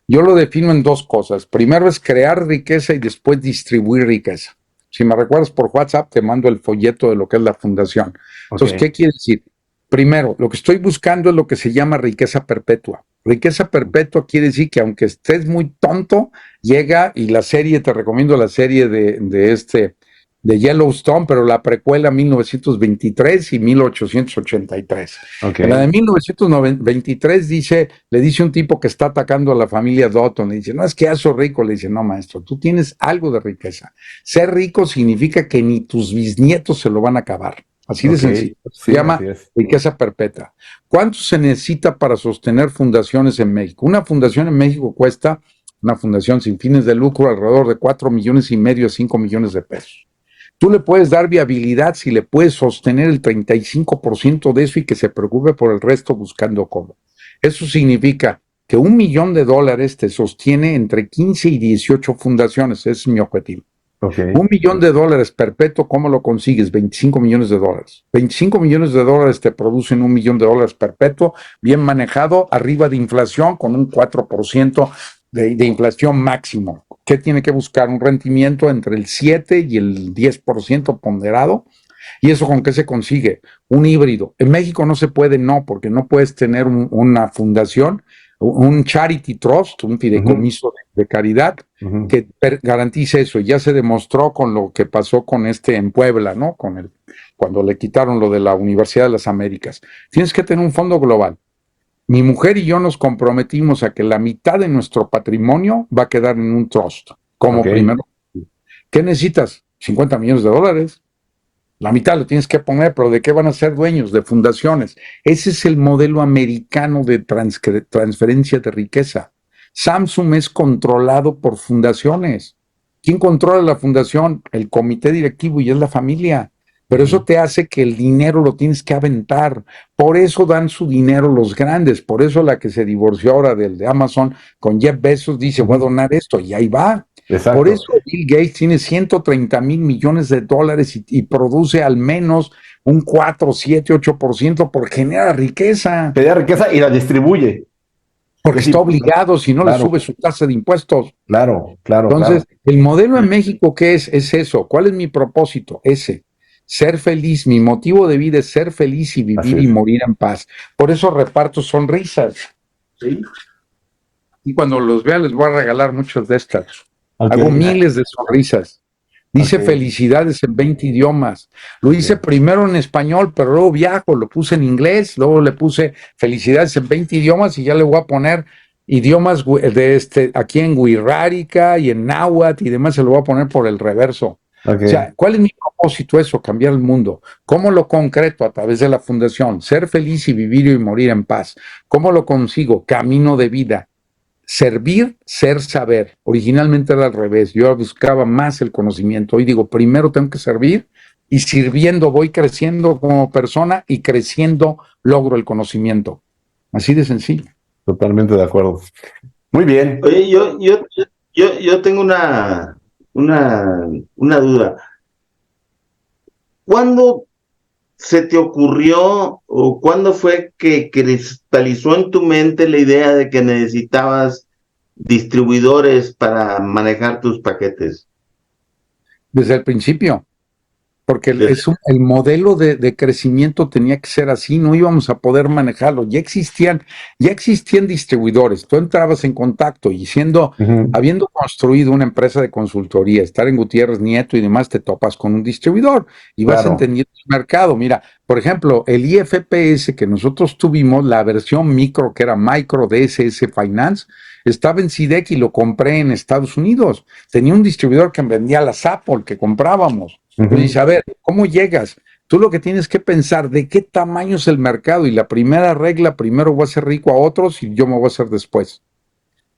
Yo lo defino en 2 cosas. Primero es crear riqueza y después distribuir riqueza. Si me recuerdas por WhatsApp, te mando el folleto de lo que es la fundación. Entonces, ¿qué quiere decir? Primero, lo que estoy buscando es lo que se llama riqueza perpetua. Riqueza perpetua quiere decir que aunque estés muy tonto, llega y la serie, te recomiendo la serie de Yellowstone, pero la precuela 1923 y 1883. La de 1923 le dice un tipo que está atacando a la familia Dutton, le dice, no, es que ya soy rico, le dice, no, maestro, tú tienes algo de riqueza. Ser rico significa que ni tus bisnietos se lo van a acabar. Así de sencillo. Se llama riqueza perpetua. ¿Cuánto se necesita para sostener fundaciones en México? Una fundación en México cuesta, una fundación sin fines de lucro, alrededor de 4,5 millones a 5 millones de pesos. Tú le puedes dar viabilidad si le puedes sostener el 35% de eso y que se preocupe por el resto buscando cómo. Eso significa que $1 millón te sostiene entre 15 y 18 fundaciones. Ese es mi objetivo. $1 millón perpetuo, ¿cómo lo consigues? $25 millones. $25 millones te producen $1 millón perpetuo, bien manejado, arriba de inflación, con un 4% de inflación máximo. ¿Qué tiene que buscar? Un rendimiento entre el 7 y el 10% ponderado. ¿Y eso con qué se consigue? Un híbrido. En México no se puede, porque no puedes tener una fundación, un charity trust, un fideicomiso de caridad que garantice eso. Ya se demostró con lo que pasó con en Puebla, ¿no? Cuando le quitaron lo de la Universidad de las Américas. Tienes que tener un fondo global. Mi mujer y yo nos comprometimos a que la mitad de nuestro patrimonio va a quedar en un trust, como primero. ¿Qué necesitas? $50 millones. La mitad lo tienes que poner, pero ¿de qué van a ser dueños? De fundaciones. Ese es el modelo americano de transferencia de riqueza. Samsung es controlado por fundaciones. ¿Quién controla la fundación? El comité directivo y es la familia. Pero eso te hace que el dinero lo tienes que aventar. Por eso dan su dinero los grandes. Por eso la que se divorció ahora de Amazon con Jeff Bezos dice, voy a donar esto, y ahí va. Exacto. Por eso Bill Gates tiene $130 mil millones y produce al menos un 4, 7, 8% porque genera riqueza. Genera riqueza y la distribuye. Porque está obligado, si no le sube su tasa de impuestos. Claro. Entonces, el modelo en México, ¿qué es? Es eso. ¿Cuál es mi propósito? Ser feliz. Mi motivo de vida es ser feliz y vivir y morir en paz. Por eso reparto sonrisas. ¿Sí? Y cuando los vea les voy a regalar muchas de estas. Hago miles de sonrisas. Dice felicidades en 20 idiomas. Lo hice primero en español, pero luego viajo, lo puse en inglés, luego le puse felicidades en 20 idiomas y ya le voy a poner idiomas de aquí en Wixárika y en náhuatl y demás, se lo voy a poner por el reverso. O sea, ¿cuál es mi propósito? Eso, cambiar el mundo. ¿Cómo lo concreto? A través de la fundación, ser feliz y vivir y morir en paz. ¿Cómo lo consigo? Camino de vida. Servir, ser, saber. Originalmente era al revés. Yo buscaba más el conocimiento. Hoy digo, primero tengo que servir y sirviendo voy creciendo como persona y creciendo logro el conocimiento. Así de sencillo. Totalmente de acuerdo. Muy bien. Oye, yo tengo una duda. ¿Cuándo se te ocurrió o cuándo fue que cristalizó en tu mente la idea de que necesitabas distribuidores para manejar tus paquetes? Desde el principio. Porque el modelo de crecimiento tenía que ser así, no íbamos a poder manejarlo. Ya existían distribuidores, tú entrabas en contacto y habiendo construido una empresa de consultoría, estar en Gutiérrez Nieto y demás, te topas con un distribuidor y vas entendiendo el mercado. Mira, por ejemplo, el IFPS que nosotros tuvimos, la versión micro, que era Micro DSS Finance, estaba en CIDEC y lo compré en Estados Unidos. Tenía un distribuidor que vendía las Apple que comprábamos. Dice, a ver, ¿cómo llegas? Tú lo que tienes que pensar de qué tamaño es el mercado y la primera regla, primero voy a ser rico a otros y yo me voy a hacer después.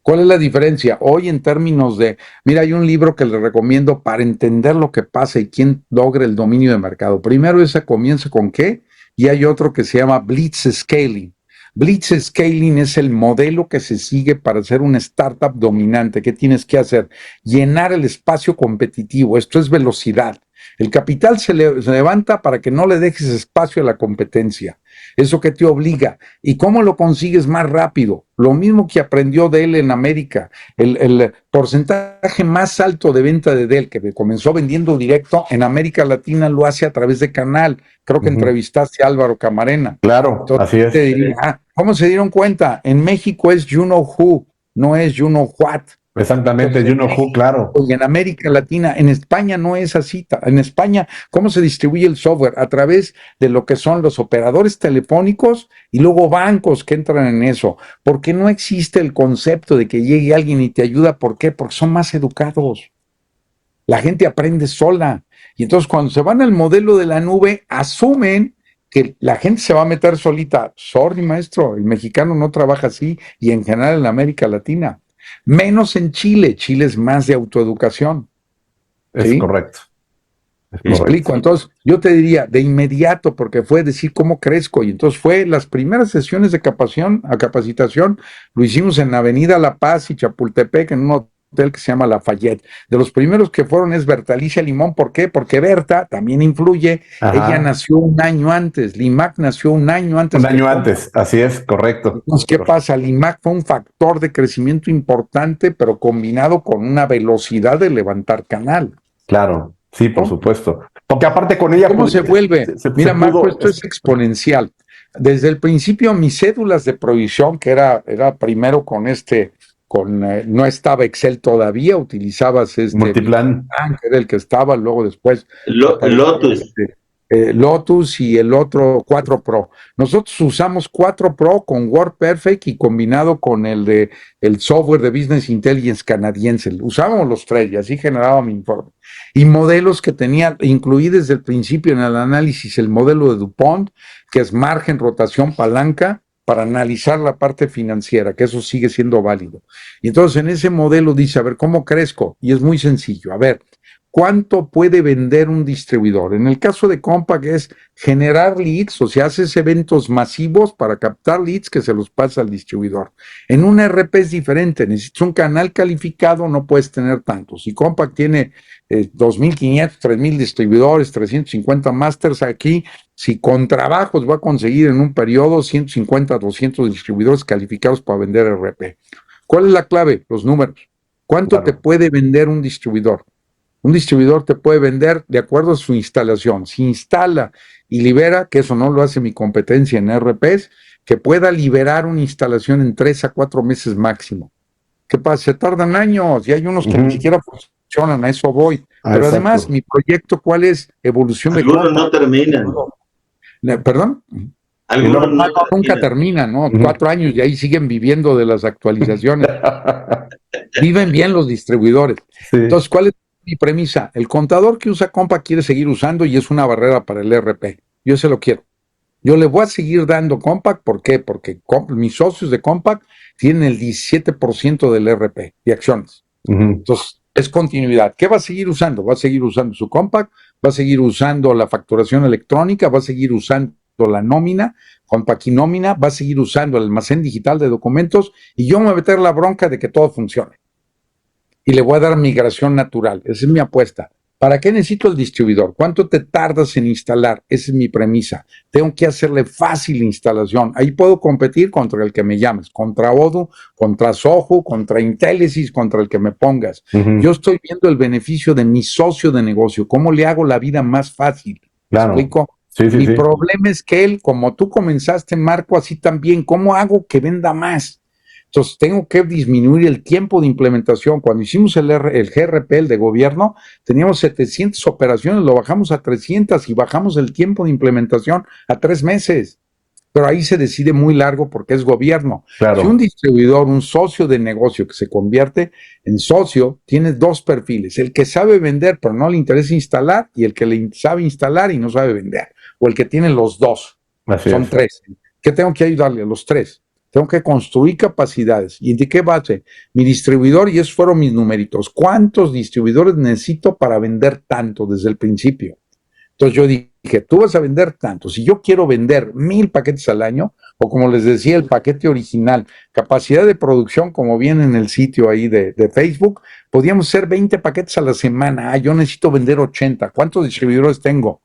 ¿Cuál es la diferencia? Hoy en términos mira, hay un libro que le recomiendo para entender lo que pasa y quién logra el dominio de mercado. Primero ese comienza con qué y hay otro que se llama Blitz Scaling. Blitz Scaling es el modelo que se sigue para ser una startup dominante. ¿Qué tienes que hacer? Llenar el espacio competitivo. Esto es velocidad. El capital se levanta para que no le dejes espacio a la competencia. Eso que te obliga. ¿Y cómo lo consigues más rápido? Lo mismo que aprendió Dell en América. El porcentaje más alto de venta de Dell, que comenzó vendiendo directo, en América Latina lo hace a través de canal. Creo que entrevistaste a Álvaro Camarena. Claro, entonces, así es. Te diría, ¿cómo se dieron cuenta? En México es you know who, no es you know what. Exactamente, you know who, claro. Y en América Latina, en España no es así. En España, ¿cómo se distribuye el software? A través de lo que son los operadores telefónicos y luego bancos que entran en eso. Porque no existe el concepto de que llegue alguien y te ayuda. ¿Por qué? Porque son más educados. La gente aprende sola. Y entonces cuando se van al modelo de la nube, asumen que la gente se va a meter solita. Sorry, maestro, el mexicano no trabaja así y en general en América Latina. Menos en Chile. Chile es más de autoeducación. Es correcto. Me explico. Entonces, yo te diría de inmediato, porque fue decir cómo crezco. Y entonces fue las primeras sesiones de capacitación, lo hicimos en Avenida La Paz y Chapultepec, en un hotel que se llama Lafayette. De los primeros que fueron es Bertalicia Limón. ¿Por qué? Porque Berta también influye. Ajá. Ella nació un año antes. Limac nació un año antes. Un año antes, así es, correcto. Entonces, ¿qué pasa? Limac fue un factor de crecimiento importante, pero combinado con una velocidad de levantar canal. Claro, sí, por supuesto. Porque aparte con ella... ¿Cómo se vuelve? Mira, Marco, esto es exponencial. Desde el principio, mis cédulas de provisión, que era primero no estaba Excel todavía, utilizabas Multiplan, que era el que estaba, luego después Lotus. Lotus y el otro 4 Pro. Nosotros usamos 4 Pro con WordPerfect y combinado con el software de Business Intelligence canadiense. Usábamos los tres y así generaba mi informe. Y modelos que tenía, incluí desde el principio en el análisis el modelo de DuPont, que es margen, rotación, palanca, para analizar la parte financiera, que eso sigue siendo válido. Y entonces en ese modelo dice, a ver, ¿cómo crezco? Y es muy sencillo, a ver, ¿cuánto puede vender un distribuidor? En el caso de Compaq es generar leads, o sea, haces eventos masivos para captar leads que se los pasa al distribuidor. En un RP es diferente, necesitas un canal calificado, no puedes tener tantos. Si Compaq tiene 2.500, 3.000 distribuidores, 350 masters aquí, si con trabajos va a conseguir en un periodo 150, 200 distribuidores calificados para vender RP. ¿Cuál es la clave? Los números. ¿Cuánto te puede vender un distribuidor? Un distribuidor te puede vender de acuerdo a su instalación. Si instala y libera, que eso no lo hace mi competencia en RPs, que pueda liberar una instalación en 3 a 4 meses máximo. ¿Qué pasa? Se tardan años y hay unos que ni siquiera funcionan, a eso voy. Pero además, mi proyecto, ¿cuál es? Evolución de Algunos no terminan. ¿Perdón? Algunos nunca terminan, ¿no? 4 años y ahí siguen viviendo de las actualizaciones. Viven bien los distribuidores. Sí. Entonces, ¿cuál es mi premisa? El contador que usa Compact quiere seguir usando y es una barrera para el ERP. Yo se lo quiero. Yo le voy a seguir dando Compact. ¿Por qué? Porque mis socios de Compact tienen el 17% del ERP de acciones. Entonces, es continuidad. ¿Qué va a seguir usando? Va a seguir usando su Compact, va a seguir usando la facturación electrónica, va a seguir usando la nómina, Compact y nómina, va a seguir usando el almacén digital de documentos y yo me voy a meter la bronca de que todo funcione. Y le voy a dar migración natural. Esa es mi apuesta. ¿Para qué necesito el distribuidor? ¿Cuánto te tardas en instalar? Esa es mi premisa. Tengo que hacerle fácil la instalación. Ahí puedo competir contra el que me llames, contra Odoo, contra Soho, contra Intelisys, contra el que me pongas. Yo estoy viendo el beneficio de mi socio de negocio. ¿Cómo le hago la vida más fácil? Claro. ¿Me explico? Mi problema es que él, como tú comenzaste, Marco, así también, ¿cómo hago que venda más? Entonces, tengo que disminuir el tiempo de implementación. Cuando hicimos el GRP, el de gobierno, teníamos 700 operaciones, lo bajamos a 300 y bajamos el tiempo de implementación a 3 meses. Pero ahí se decide muy largo porque es gobierno. Claro. Si un distribuidor, un socio de negocio que se convierte en socio, tiene 2 perfiles. El que sabe vender pero no le interesa instalar y el que le sabe instalar y no sabe vender. O el que tiene los 2. Son 3. ¿Qué tengo que ayudarle a los 3? Tengo que construir capacidades. ¿Y de qué base? Mi distribuidor, y esos fueron mis numeritos. ¿Cuántos distribuidores necesito para vender tanto desde el principio? Entonces yo dije, tú vas a vender tanto. Si yo quiero vender 1000 paquetes al año, o como les decía, el paquete original, capacidad de producción, como viene en el sitio ahí de Facebook, podríamos hacer 20 paquetes a la semana. Ah, yo necesito vender 80. ¿Cuántos distribuidores tengo?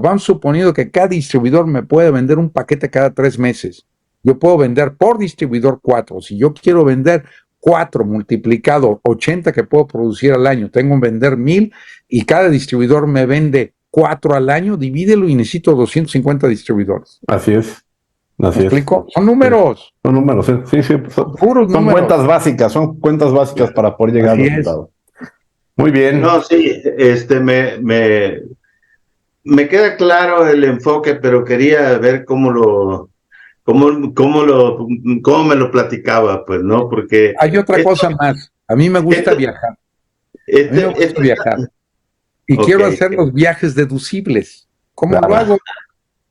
Vamos suponiendo que cada distribuidor me puede vender un paquete cada 3 meses. Yo puedo vender por distribuidor 4. Si yo quiero vender 4 multiplicado 80 que puedo producir al año, tengo que vender 1000 y cada distribuidor me vende 4 al año, divídelo y necesito 250 distribuidores. Así es. ¿Me explico? Son números. Son números, sí. Son puros números. Son cuentas básicas para poder llegar al resultado. Muy bien. No, sí, me queda claro el enfoque, pero quería ver cómo me lo platicaba, pues, ¿no? Porque hay otra cosa más. A mí me gusta viajar. A mí me gusta viajar. Y quiero hacer los viajes deducibles. ¿Cómo lo hago?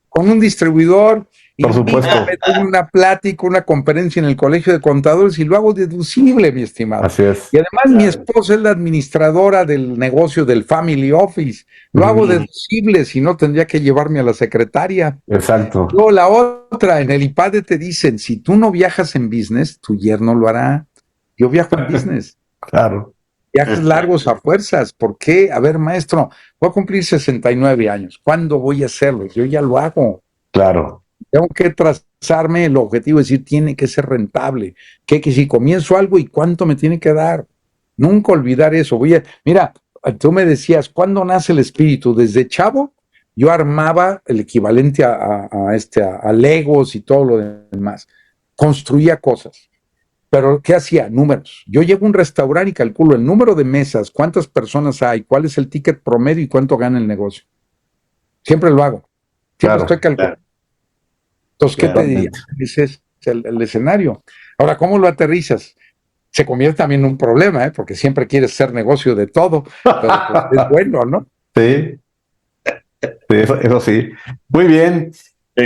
Con un distribuidor. Por supuesto. Tengo una plática, una conferencia en el Colegio de Contadores y lo hago deducible, mi estimado. Así es. Y además mi esposa es la administradora del negocio del Family Office. Lo hago deducible, si no tendría que llevarme a la secretaria. Exacto. Luego la otra, en el IPADE te dicen, si tú no viajas en business, tu yerno lo hará. Yo viajo en business. Claro. Viajes largos a fuerzas. ¿Por qué? A ver, maestro, voy a cumplir 69 años. ¿Cuándo voy a hacerlo? Yo ya lo hago. Claro. Tengo que trazarme el objetivo, es decir, tiene que ser rentable. Que si comienzo algo y cuánto me tiene que dar. Nunca olvidar eso. Mira, tú me decías, ¿cuándo nace el espíritu? Desde chavo, yo armaba el equivalente a Legos y todo lo demás. Construía cosas. Pero, ¿qué hacía? Números. Yo llego a un restaurante y calculo el número de mesas, cuántas personas hay, cuál es el ticket promedio y cuánto gana el negocio. Siempre lo hago. Siempre estoy calculando. Claro. Entonces, ¿qué te diría? Ese es el escenario. Ahora, ¿cómo lo aterrizas? Se convierte también en un problema, porque siempre quieres ser negocio de todo, pero pues, es bueno, ¿no? Sí, eso sí. Muy bien.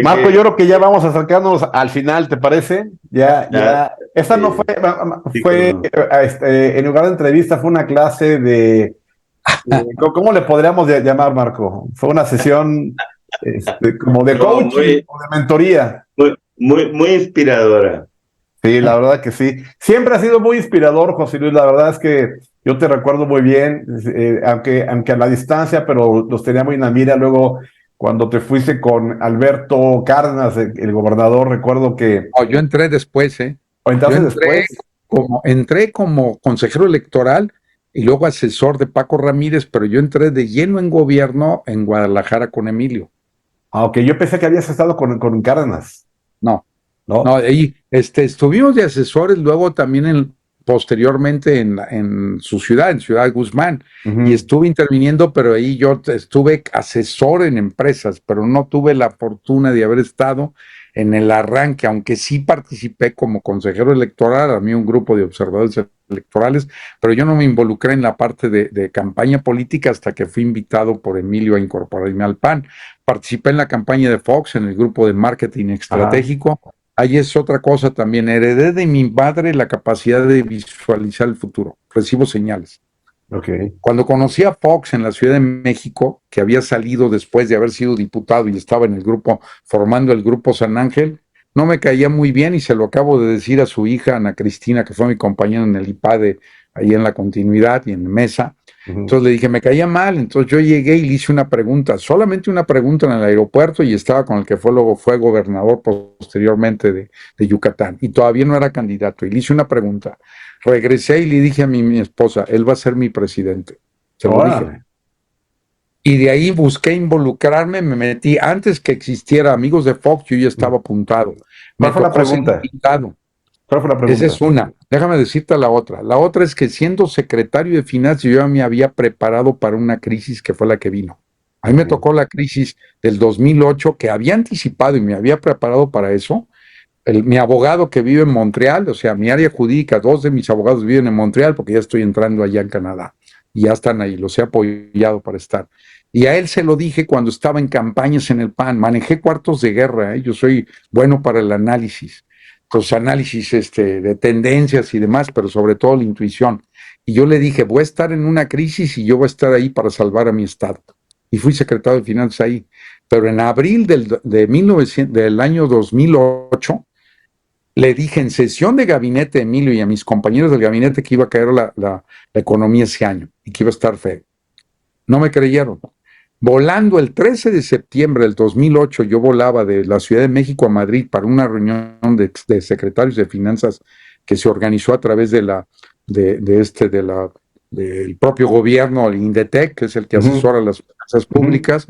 Marco, yo creo que ya vamos acercándonos al final, ¿te parece? Ya. Esta no fue en lugar de entrevista, fue una clase de ¿cómo le podríamos llamar, Marco? Fue una sesión como de coaching o de mentoría. Muy inspiradora. Sí, la verdad que sí. Siempre ha sido muy inspirador, José Luis. La verdad es que yo te recuerdo muy bien, aunque a la distancia, pero los tenía muy en la mira. Luego, cuando te fuiste con Alberto Cárdenas, el gobernador, recuerdo que... yo entré después, ¿O entraste después? Entré como consejero electoral y luego asesor de Paco Ramírez, pero yo entré de lleno en gobierno en Guadalajara con Emilio. Ok, yo pensé que habías estado con Cárdenas. No, ahí estuvimos de asesores, luego también posteriormente en su ciudad, en Ciudad Guzmán, y estuve interviniendo, pero ahí yo estuve asesor en empresas, pero no tuve la fortuna de haber estado en el arranque, aunque sí participé como consejero electoral, a mí un grupo de observadores electorales, pero yo no me involucré en la parte de campaña política hasta que fui invitado por Emilio a incorporarme al PAN. Participé en la campaña de Fox, en el grupo de marketing estratégico. Ahí es otra cosa también. Heredé de mi padre la capacidad de visualizar el futuro. Recibo señales. Okay. Cuando conocí a Fox en la Ciudad de México, que había salido después de haber sido diputado y estaba en el grupo, formando el grupo San Ángel, no me caía muy bien y se lo acabo de decir a su hija, Ana Cristina, que fue mi compañera en el IPADE, ahí en la continuidad y en mesa. Entonces le dije, me caía mal. Entonces yo llegué y le hice una pregunta, solamente una pregunta en el aeropuerto, y estaba con el que luego fue gobernador posteriormente de Yucatán, y todavía no era candidato, y le hice una pregunta. Regresé y le dije a mi esposa, él va a ser mi presidente. Se lo dije. Y de ahí busqué involucrarme, me metí, antes que existiera Amigos de Fox, yo ya estaba apuntado. ¿Cuál fue la pregunta? ¿Cuál fue la pregunta? Esa es una. Déjame decirte la otra. La otra es que siendo secretario de Finanzas, yo ya me había preparado para una crisis que fue la que vino. A mí me tocó la crisis del 2008, que había anticipado y me había preparado para eso. Mi abogado que vive en Montreal, o sea, mi área jurídica, 2 de mis abogados viven en Montreal porque ya estoy entrando allá en Canadá y ya están ahí, los he apoyado para estar. Y a él se lo dije cuando estaba en campañas en el PAN, manejé cuartos de guerra, yo soy bueno para el análisis, pues análisis de tendencias y demás, pero sobre todo la intuición. Y yo le dije, voy a estar en una crisis y yo voy a estar ahí para salvar a mi estado. Y fui secretario de Finanzas ahí. Pero en abril del año 2008, le dije en sesión de gabinete a Emilio y a mis compañeros del gabinete que iba a caer la economía ese año y que iba a estar feo. No me creyeron. Volando el 13 de septiembre del 2008, yo volaba de la Ciudad de México a Madrid para una reunión de secretarios de finanzas que se organizó a través del propio gobierno, el INDETEC, que es el que asesora las finanzas públicas.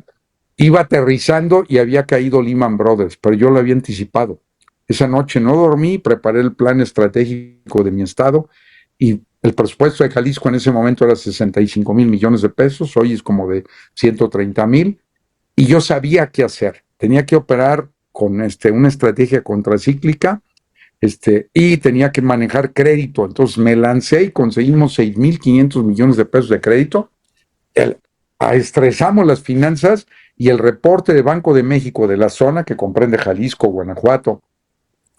Iba aterrizando y había caído Lehman Brothers, pero yo lo había anticipado. Esa noche no dormí, preparé el plan estratégico de mi estado y el presupuesto de Jalisco en ese momento era 65 mil millones de pesos, hoy es como de 130 mil, y yo sabía qué hacer. Tenía que operar con una estrategia contracíclica y tenía que manejar crédito. Entonces me lancé y conseguimos 6.500 millones de pesos de crédito. Estresamos las finanzas y el reporte de Banco de México de la zona, que comprende Jalisco, Guanajuato,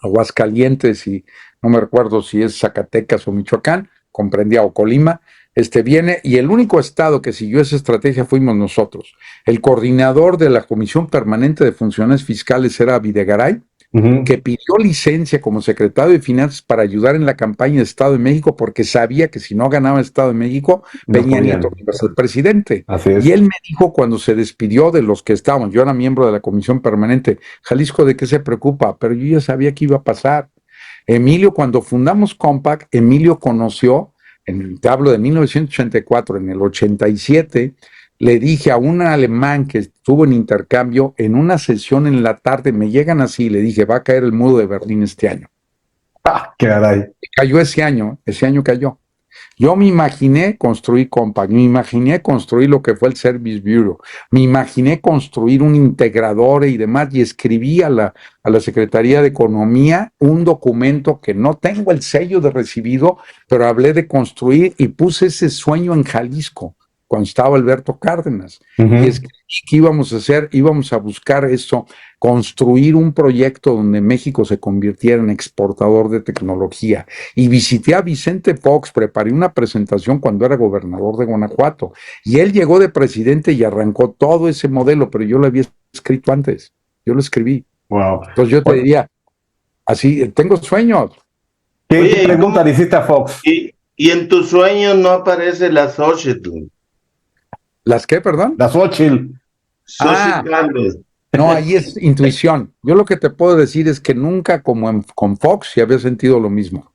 Aguascalientes y no me recuerdo si es Zacatecas o Michoacán, comprendía o Colima, viene, y el único estado que siguió esa estrategia fuimos nosotros. El coordinador de la Comisión Permanente de Funciones Fiscales era Videgaray, que pidió licencia como secretario de Finanzas para ayudar en la campaña de Estado de México, porque sabía que si no ganaba Estado de México, Peña Nieto iba a ser presidente. Y él me dijo cuando se despidió de los que estábamos, yo era miembro de la Comisión Permanente, Jalisco, ¿de qué se preocupa? Pero yo ya sabía que iba a pasar. Emilio, cuando fundamos Compaq, Emilio conoció, te hablo de 1984, en el 87, le dije a un alemán que estuvo en intercambio, en una sesión en la tarde, me llegan así, le dije, va a caer el muro de Berlín este año. ¡Qué caray! Cayó ese año cayó. Yo me imaginé construir Compaq, me imaginé construir lo que fue el Service Bureau, me imaginé construir un integrador y demás, y escribí a la Secretaría de Economía un documento que no tengo el sello de recibido, pero hablé de construir y puse ese sueño en Jalisco, cuando estaba Alberto Cárdenas, y escribí que íbamos a hacer, íbamos a buscar eso, construir un proyecto donde México se convirtiera en exportador de tecnología. Y visité a Vicente Fox, preparé una presentación cuando era gobernador de Guanajuato, y él llegó de presidente y arrancó todo ese modelo, pero yo lo había escrito antes, yo lo escribí. Wow. Entonces yo te diría, así, tengo sueños. ¿Qué pregunta le hiciste a Fox? ¿Y en tus sueños no aparece la Xochitl? ¿Las qué, perdón? La Xochitl. No, ahí es intuición. Yo lo que te puedo decir es que nunca, como con Fox, se había sentido lo mismo.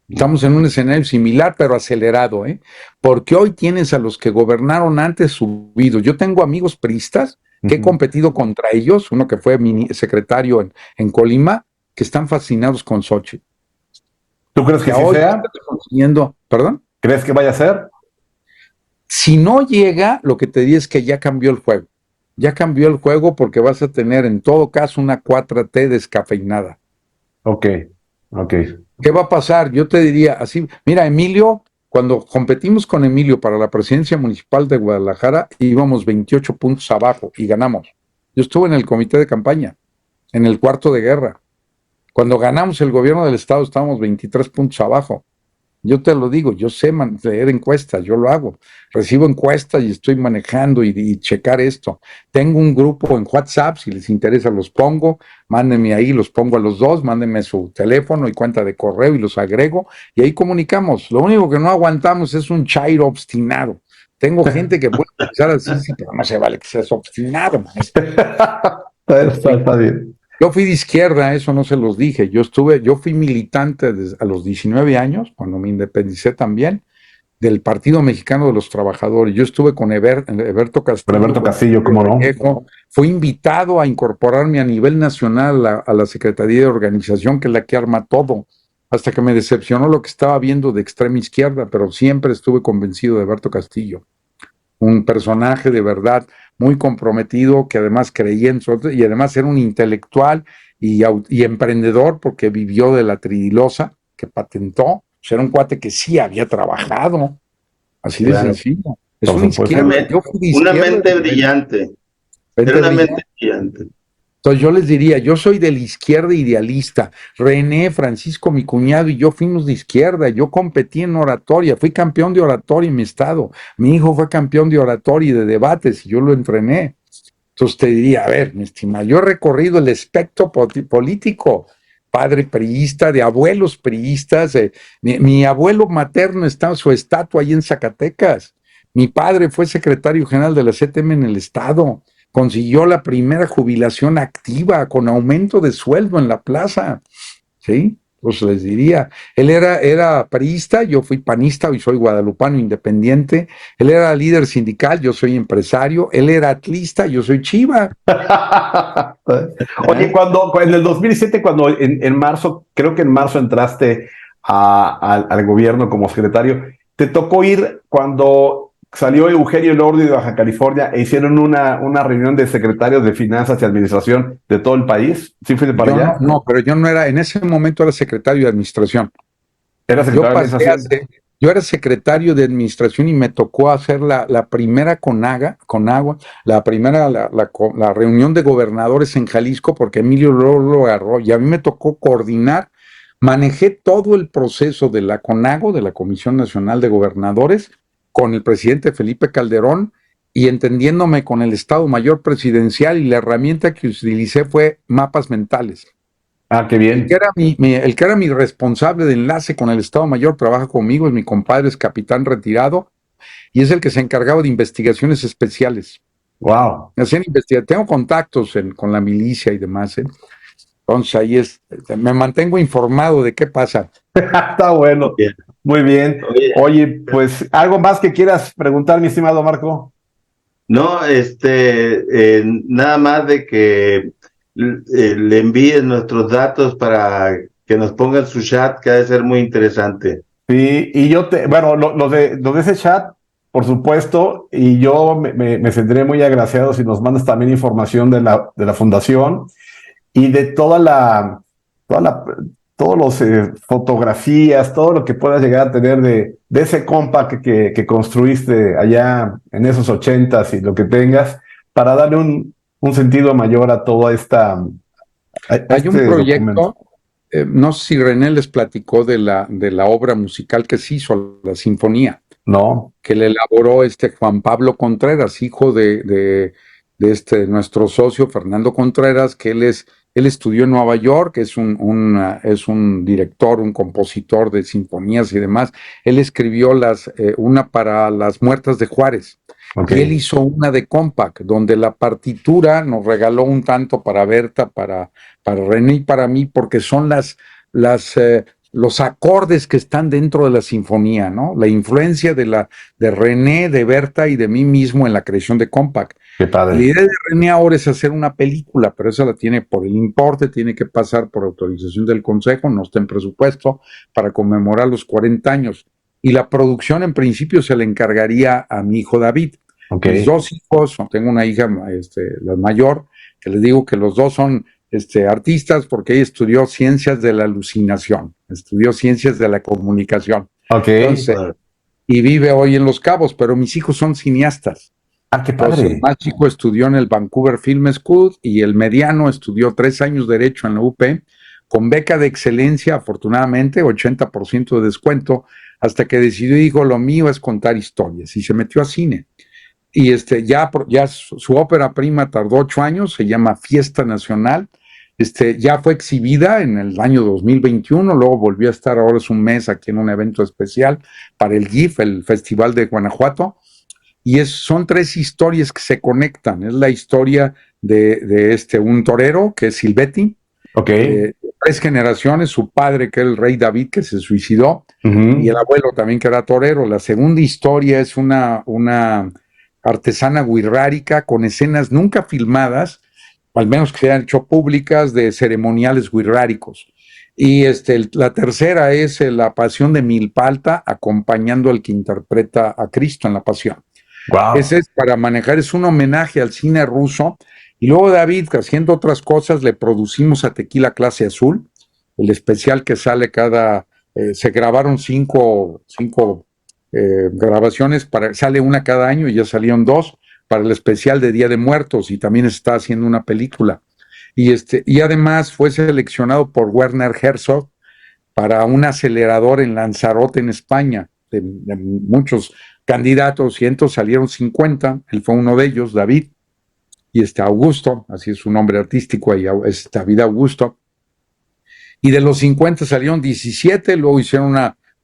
Estamos en un escenario similar, pero acelerado, porque hoy tienes a los que gobernaron antes subidos. Yo tengo amigos priistas que he competido contra ellos, uno que fue mi secretario en Colima, que están fascinados con Xochitl. ¿Tú crees que sí hoy sea? consiguiendo, ¿perdón? ¿Crees que vaya a ser? Si no llega, lo que te digo es que ya cambió el juego. Ya cambió el juego porque vas a tener en todo caso una 4T descafeinada. Ok, ok. ¿Qué va a pasar? Yo te diría así, mira, Emilio, cuando competimos con Emilio para la presidencia municipal de Guadalajara, íbamos 28 puntos abajo y ganamos. Yo estuve en el comité de campaña, en el cuarto de guerra. Cuando ganamos el gobierno del estado estábamos 23 puntos abajo. Yo te lo digo, yo sé leer encuestas, yo lo hago. Recibo encuestas y estoy manejando y checar esto. Tengo un grupo en WhatsApp, si les interesa los pongo, mándenme ahí, los pongo a los dos, mándenme su teléfono y cuenta de correo y los agrego y ahí comunicamos. Lo único que no aguantamos es un chairo obstinado. Tengo gente que puede pensar así, sí, pero no se vale que seas obstinado, maestro. Está bien. Yo fui de izquierda, eso no se los dije. Yo fui militante a los 19 años, cuando me independicé también, del Partido Mexicano de los Trabajadores. Yo estuve con Eberto Castillo. Con Alberto Castillo, ¿cómo no? Vallejo. Fui invitado a incorporarme a nivel nacional a la Secretaría de Organización, que es la que arma todo, hasta que me decepcionó lo que estaba viendo de extrema izquierda, pero siempre estuve convencido de Eberto Castillo. Un personaje de verdad muy comprometido, que además creía en su, y además era un intelectual y emprendedor porque vivió de la tridilosa que patentó. O sea, era un cuate que sí había trabajado, así de sencillo. Es una izquierda. Yo fui de una izquierda, mente brillante. Era una mente brillante. Entonces yo les diría, yo soy de la izquierda idealista. René, Francisco, mi cuñado y yo fuimos de izquierda. Yo competí en oratoria, fui campeón de oratoria en mi estado. Mi hijo fue campeón de oratoria y de debates y yo lo entrené. Entonces te diría, a ver, mi estimado, yo he recorrido el espectro político, padre priista, de abuelos priistas. Mi abuelo materno está su estatua ahí en Zacatecas. Mi padre fue secretario general de la CTM en el estado. Consiguió la primera jubilación activa con aumento de sueldo en la plaza, ¿sí? Pues les diría, él era priista, yo fui panista, hoy soy guadalupano independiente, él era líder sindical, yo soy empresario, él era atlista, yo soy chiva. Oye, en el 2007, cuando en marzo, creo que en marzo entraste al gobierno como secretario, te tocó ir cuando salió Eugenio Lordi de Baja California e hicieron una reunión de secretarios de finanzas y administración de todo el país. ¿Sí fuiste para allá? No, pero yo no era, en ese momento era secretario de administración. ¿Era secretario de administración? Yo era secretario de administración y me tocó hacer la primera Conagua, la reunión de gobernadores en Jalisco, porque Emilio lo agarró y a mí me tocó coordinar, manejé todo el proceso de la CONAGO, de la Comisión Nacional de Gobernadores, con el presidente Felipe Calderón y entendiéndome con el Estado Mayor Presidencial, y la herramienta que utilicé fue mapas mentales. Ah, qué bien. El que era mi responsable de enlace con el Estado Mayor, trabaja conmigo, es mi compadre, es capitán retirado, y es el que se encargaba de investigaciones especiales. Wow. Tengo contactos con la milicia y demás, ¿eh? Entonces ahí me mantengo informado de qué pasa. Está bueno. Bien. Muy bien. Oye, pues, ¿algo más que quieras preguntar, mi estimado Marco? No, nada más de que le envíen nuestros datos para que nos pongan su chat, que ha de ser muy interesante. Sí, y yo bueno, los de ese chat, por supuesto, y yo me sentiré muy agraciado si nos mandas también información de la fundación y de todas los fotografías, todo lo que puedas llegar a tener de ese compa que construiste allá en esos 80s y lo que tengas, para darle un sentido mayor a toda esta. Hay un proyecto, no sé si René les platicó de la obra musical que se hizo, la sinfonía. No. Que le elaboró Juan Pablo Contreras, hijo de nuestro socio Fernando Contreras, que él estudió en Nueva York, es un director, un compositor de sinfonías y demás. Él escribió una para Las Muertas de Juárez. Okay. Y él hizo una de Compact, donde la partitura nos regaló un tanto para Berta, para René y para mí, porque son los acordes que están dentro de la sinfonía, ¿no? La influencia de René, de Berta y de mí mismo en la creación de Compaq. Qué padre. La idea de René ahora es hacer una película, pero esa la tiene por el importe, tiene que pasar por autorización del Consejo, no está en presupuesto, para conmemorar los 40 años. Y la producción en principio se le encargaría a mi hijo David. Okay. Mis dos hijos, tengo una hija, la mayor, que les digo que los dos son artistas porque ella estudió ciencias de la alucinación, estudió ciencias de la comunicación. Okay. Entonces, y vive hoy en Los Cabos, pero mis hijos son cineastas. Ah, qué padre. Entonces, el más chico estudió en el Vancouver Film School y el mediano estudió 3 años Derecho en la UP, con beca de excelencia, afortunadamente, 80% de descuento, hasta que decidió, dijo, lo mío es contar historias, y se metió a cine. Y ya su ópera prima tardó 8 años, se llama Fiesta Nacional, ya fue exhibida en el año 2021, luego volvió a estar, ahora es un mes aquí en un evento especial para el GIF, el Festival de Guanajuato, y son 3 historias que se conectan. Es la historia de un torero que es Silvetti, okay. 3 generaciones, su padre que era el rey David que se suicidó, y el abuelo también que era torero. La segunda historia es una artesana wixárika con escenas nunca filmadas, al menos que se hayan hecho públicas, de ceremoniales wixárdicos. Y la tercera es la Pasión de Milpalta, acompañando al que interpreta a Cristo en la Pasión. Wow. Ese es para manejar, es un homenaje al cine ruso. Y luego David, haciendo otras cosas, le producimos a Tequila Clase Azul, el especial que sale se grabaron 5 grabaciones, sale una cada año y ya salieron 2 para el especial de Día de Muertos, y también está haciendo una película. Y además fue seleccionado por Werner Herzog para un acelerador en Lanzarote, en España, de muchos candidatos, y entonces salieron 50, él fue uno de ellos, David, y Augusto, así es su nombre artístico, ahí es David Augusto, y de los 50 salieron 17, luego hicieron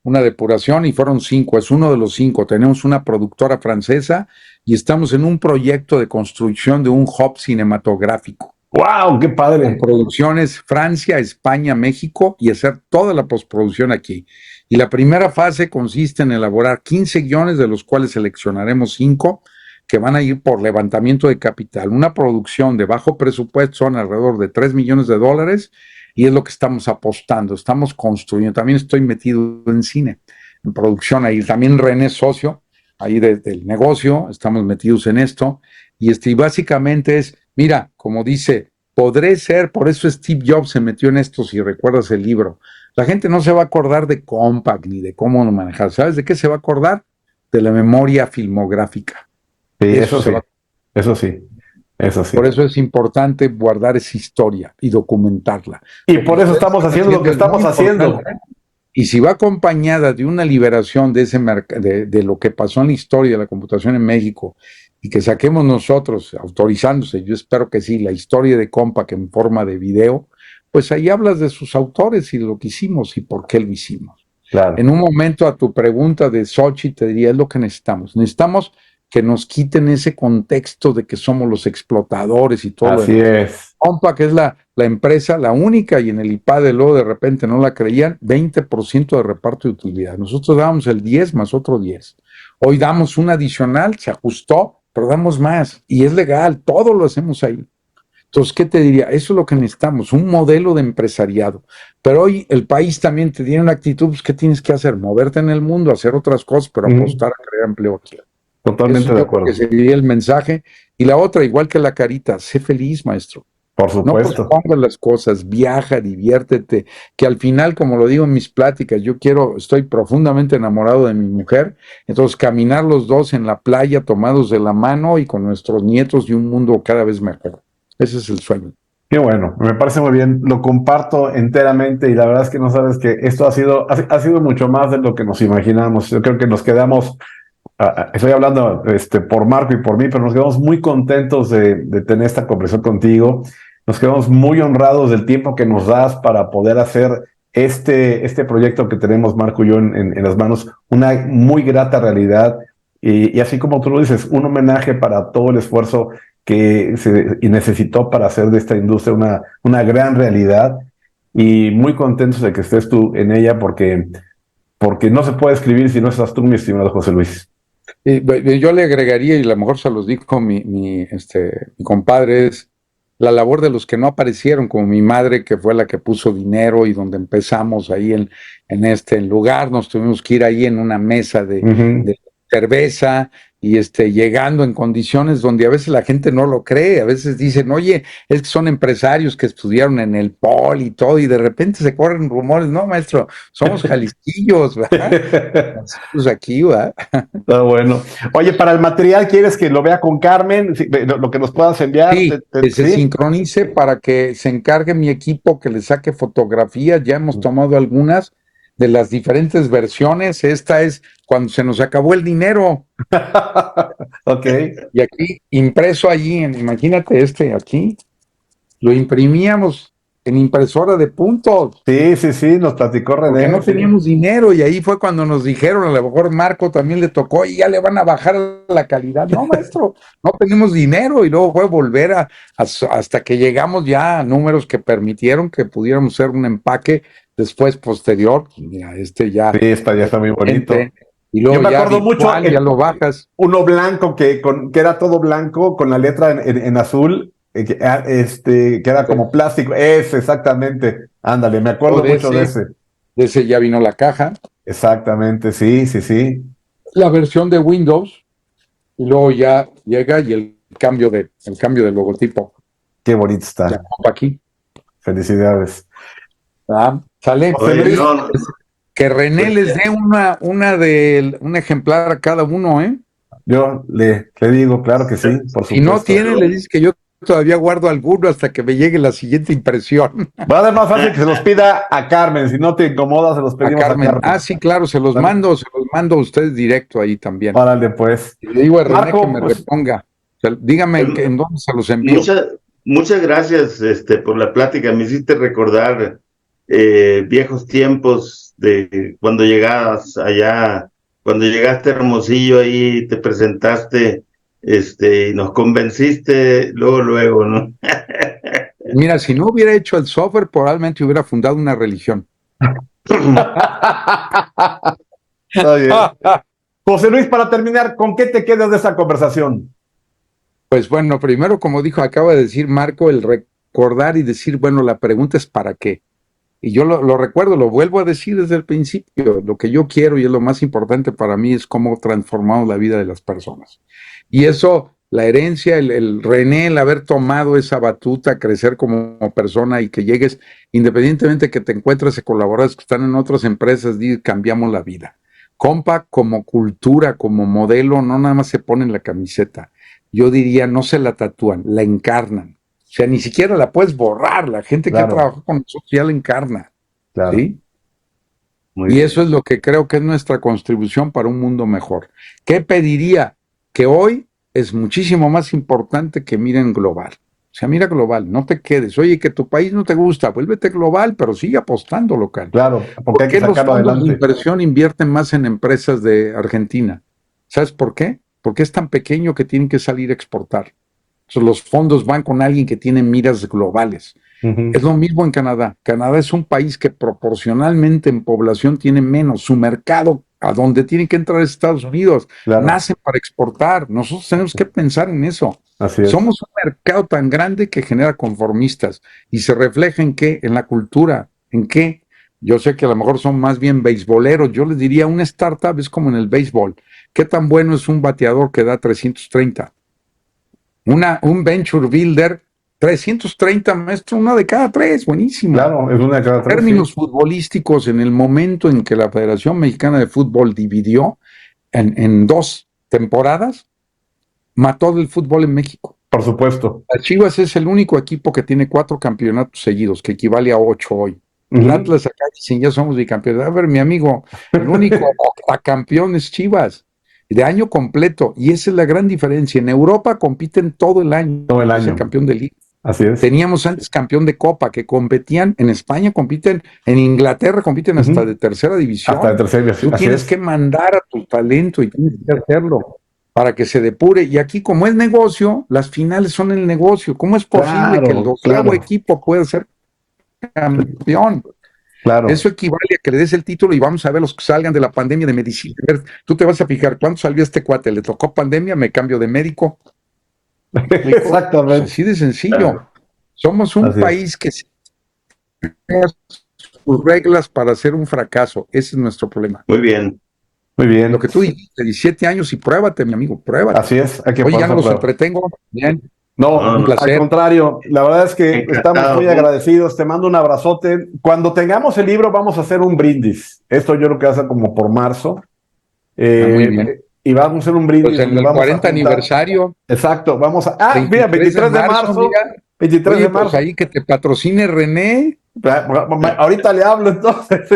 una depuración y fueron 5, es uno de los 5. Tenemos una productora francesa y estamos en un proyecto de construcción de un hub cinematográfico. ¡Wow! ¡Qué padre! Con producciones Francia, España, México, y hacer toda la postproducción aquí. Y la primera fase consiste en elaborar 15 guiones, de los cuales seleccionaremos 5 que van a ir por levantamiento de capital. Una producción de bajo presupuesto son alrededor de $3 millones, y es lo que estamos apostando, estamos construyendo. También estoy metido en cine, en producción ahí. También René es socio ahí del negocio, estamos metidos en esto. Y básicamente es, mira, como dice, podré ser, por eso Steve Jobs se metió en esto, si recuerdas el libro. La gente no se va a acordar de Compaq ni de cómo lo manejar. ¿Sabes de qué se va a acordar? De la memoria filmográfica. Sí, eso sí. Eso sí. Eso sí. Por eso es importante guardar esa historia y documentarla. Y por eso estamos haciendo lo que estamos haciendo. Y si va acompañada de una liberación de de lo que pasó en la historia de la computación en México, y que saquemos nosotros, autorizándose, yo espero que sí, la historia de Compaq en forma de video, pues ahí hablas de sus autores y de lo que hicimos y por qué lo hicimos. Claro. En un momento, a tu pregunta de Xochitl, te diría, es lo que necesitamos. Necesitamos que nos quiten ese contexto de que somos los explotadores y todo. Así es. Compaq es la empresa, la única, y en el IPADE luego de repente no la creían, 20% de reparto de utilidad. Nosotros dábamos el 10 más otro 10. Hoy damos un adicional, se ajustó, pero damos más, y es legal, todo lo hacemos ahí. Entonces, ¿qué te diría? Eso es lo que necesitamos, un modelo de empresariado. Pero hoy el país también te tiene una actitud, pues, ¿qué tienes que hacer? Moverte en el mundo, hacer otras cosas, pero apostar a crear empleo aquí. Totalmente de acuerdo. Que sería el mensaje. Y la otra, igual que la carita, sé feliz, maestro. Por supuesto. No pospongas las cosas, viaja, diviértete, que al final, como lo digo en mis pláticas, estoy profundamente enamorado de mi mujer, entonces caminar los dos en la playa tomados de la mano y con nuestros nietos y un mundo cada vez mejor. Ese es el sueño. Qué bueno, me parece muy bien, lo comparto enteramente, y la verdad es que no sabes que esto ha sido mucho más de lo que nos imaginamos. Yo creo que nos quedamos, estoy hablando por Marco y por mí, pero nos quedamos muy contentos de tener esta conversación contigo. Nos quedamos muy honrados del tiempo que nos das para poder hacer este proyecto que tenemos Marco y yo en las manos, una muy grata realidad, y así como tú lo dices, un homenaje para todo el esfuerzo que se necesitó para hacer de esta industria una gran realidad. y muy contentos de que estés tú en ella porque no se puede escribir si no estás tú, mi estimado José Luis. Yo le agregaría, y a lo mejor se los dijo mi compadre, es la labor de los que no aparecieron, como mi madre, que fue la que puso dinero y donde empezamos ahí en este lugar, nos tuvimos que ir ahí en una mesa de cerveza y llegando en condiciones donde a veces la gente no lo cree, a veces dicen, oye, es que son empresarios que estudiaron en el POL y todo, y de repente se corren rumores, no, maestro, somos jalisquillos, ¿verdad? Nosotros aquí, ¿verdad? Está bueno. Oye, para el material, ¿quieres que lo vea con Carmen? Lo que nos puedas enviar. Sí, que se ¿Sí? sincronice para que se encargue mi equipo que le saque fotografías. Ya hemos tomado algunas de las diferentes versiones. Esta es cuando se nos acabó el dinero. Ok. Y aquí, impreso allí, imagínate aquí, lo imprimíamos en impresora de puntos. Sí, nos platicó Porque René. no Sí. teníamos dinero y ahí fue cuando nos dijeron, a lo mejor Marco también le tocó y ya le van a bajar la calidad. No, maestro, no tenemos dinero y luego fue volver hasta que llegamos ya a números que permitieron que pudiéramos hacer un empaque después posterior. Mira, ya. Sí, ya está muy bonito. Y Yo luego me ya acuerdo mucho virtual, ya lo bajas. uno blanco que era todo blanco con la letra en azul, que era Sí. como plástico. Ese, exactamente. Ándale, me O acuerdo mucho de ese. de ese ya vino la caja, Exactamente, sí. la versión de Windows, y luego ya llega y el cambio del logotipo. Qué bonito Ya está. aquí. Felicidades. Ah, sale. José Oye, Luis, no, Que René pues les dé un ejemplar a cada uno, ¿eh? yo le digo, claro que sí, por Si no supuesto. tiene, le dices que yo todavía guardo alguno hasta que me llegue la siguiente impresión. Va a ser más fácil que se los pida a Carmen. Si no te incomoda, se los A pedimos a Carmen. Carmen. Ah, sí, claro, se los mando a ustedes directo ahí también. Órale, pues. Y le digo a René que Marco, me pues, reponga. O sea, dígame pues, en dónde se los envío. muchas gracias por la plática. Me hiciste recordar viejos tiempos de cuando llegabas allá, cuando llegaste a Hermosillo ahí, te presentaste y nos convenciste luego, ¿no? Mira, si no hubiera hecho el software, probablemente hubiera fundado una religión. está bien. José Luis, para terminar, ¿con qué te quedas de esa conversación? Pues bueno, primero, como acaba de decir Marco, el recordar y decir, bueno, la pregunta es ¿para qué? Y yo lo recuerdo, lo vuelvo a decir desde el principio, lo que yo quiero y es lo más importante para mí es cómo transformamos la vida de las personas. Y eso, la herencia, el René, el haber tomado esa batuta, crecer como persona y que llegues, independientemente que te encuentres y colaboradores que están en otras empresas, cambiamos la vida. Compa, como cultura, como modelo, no nada más se ponen la camiseta. Yo diría, no se la tatúan, la encarnan. O sea, ni siquiera la puedes borrar. La gente que ha Claro, trabajado con nosotros ya la encarna. claro. ¿Sí? Muy Y bien. eso es lo que creo que es nuestra contribución para un mundo mejor. ¿Qué pediría? Que hoy es muchísimo más importante que miren global. O sea, mira global, no te quedes. Oye, que tu país no te gusta, vuélvete global, pero sigue apostando local. Claro, porque ¿Por hay que qué los sacarlo fondos de adelante. inversión invierten más en empresas de Argentina? ¿Sabes por qué? Porque es tan pequeño que tienen que salir a exportar. Entonces, los fondos van con alguien que tiene miras globales. Es lo mismo en Canadá. Canadá es un país que proporcionalmente en población tiene menos. Su mercado, a donde tienen que entrar Estados Unidos, Claro, nace para exportar. Nosotros tenemos que pensar en eso. así es. Somos un mercado tan grande que genera conformistas y se refleja en qué, en la cultura, en qué. Yo sé que a lo mejor son más bien beisboleros. Yo les diría, una startup es como en el béisbol. ¿Qué tan bueno es un bateador que da 330? Un venture builder, 330, maestro, una de cada tres, buenísimo. Claro, es una de cada tres, Términos sí. futbolísticos, en el momento en que la Federación Mexicana de Fútbol dividió en 2 temporadas, mató del fútbol en México. Por supuesto. Las Chivas es el único equipo que tiene 4 campeonatos seguidos, que equivale a 8 hoy. El Atlas acá dicen, ya somos bicampeones. A ver, mi amigo, el único octacampeón es Chivas, de año completo. Y esa es la gran diferencia. En Europa compiten todo el año. Todo el Es el año. campeón de liga. Así es. Teníamos antes campeón de Copa, que competían, en España compiten, en Inglaterra compiten hasta de tercera división. Hasta de tercera, Tú así tienes es. que mandar a tu talento y tienes que hacerlo para que se depure. Y aquí, como es negocio, las finales son el negocio. ¿Cómo es posible que el Claro, 12º claro. equipo pueda ser campeón. Claro. Eso equivale a que le des el título y vamos a ver los que salgan de la pandemia de medicina. A ver, tú te vas a fijar, ¿cuánto salió este cuate? ¿Le tocó pandemia? Me cambio de médico. Exactamente. Así de sencillo. Somos un país que tiene sus reglas para hacer un fracaso. Ese es nuestro problema. Muy bien. Muy bien. Lo que tú dijiste, 17 años y pruébate, mi amigo, pruébate. Así es. Hay que Oye, ya no los entretengo. Bien. No, un placer. Al contrario, la verdad es que estamos muy agradecidos, te mando un abrazote. Cuando tengamos el libro vamos a hacer un brindis. Esto yo creo que va a ser como por marzo. Muy bien. Y vamos a hacer un brindis. Pues en el 40 aniversario. Exacto, vamos a... Ah, mira, 23 de marzo. Mira. 23 Oye, de marzo. Pues ahí que te patrocine René. Ahorita le hablo entonces.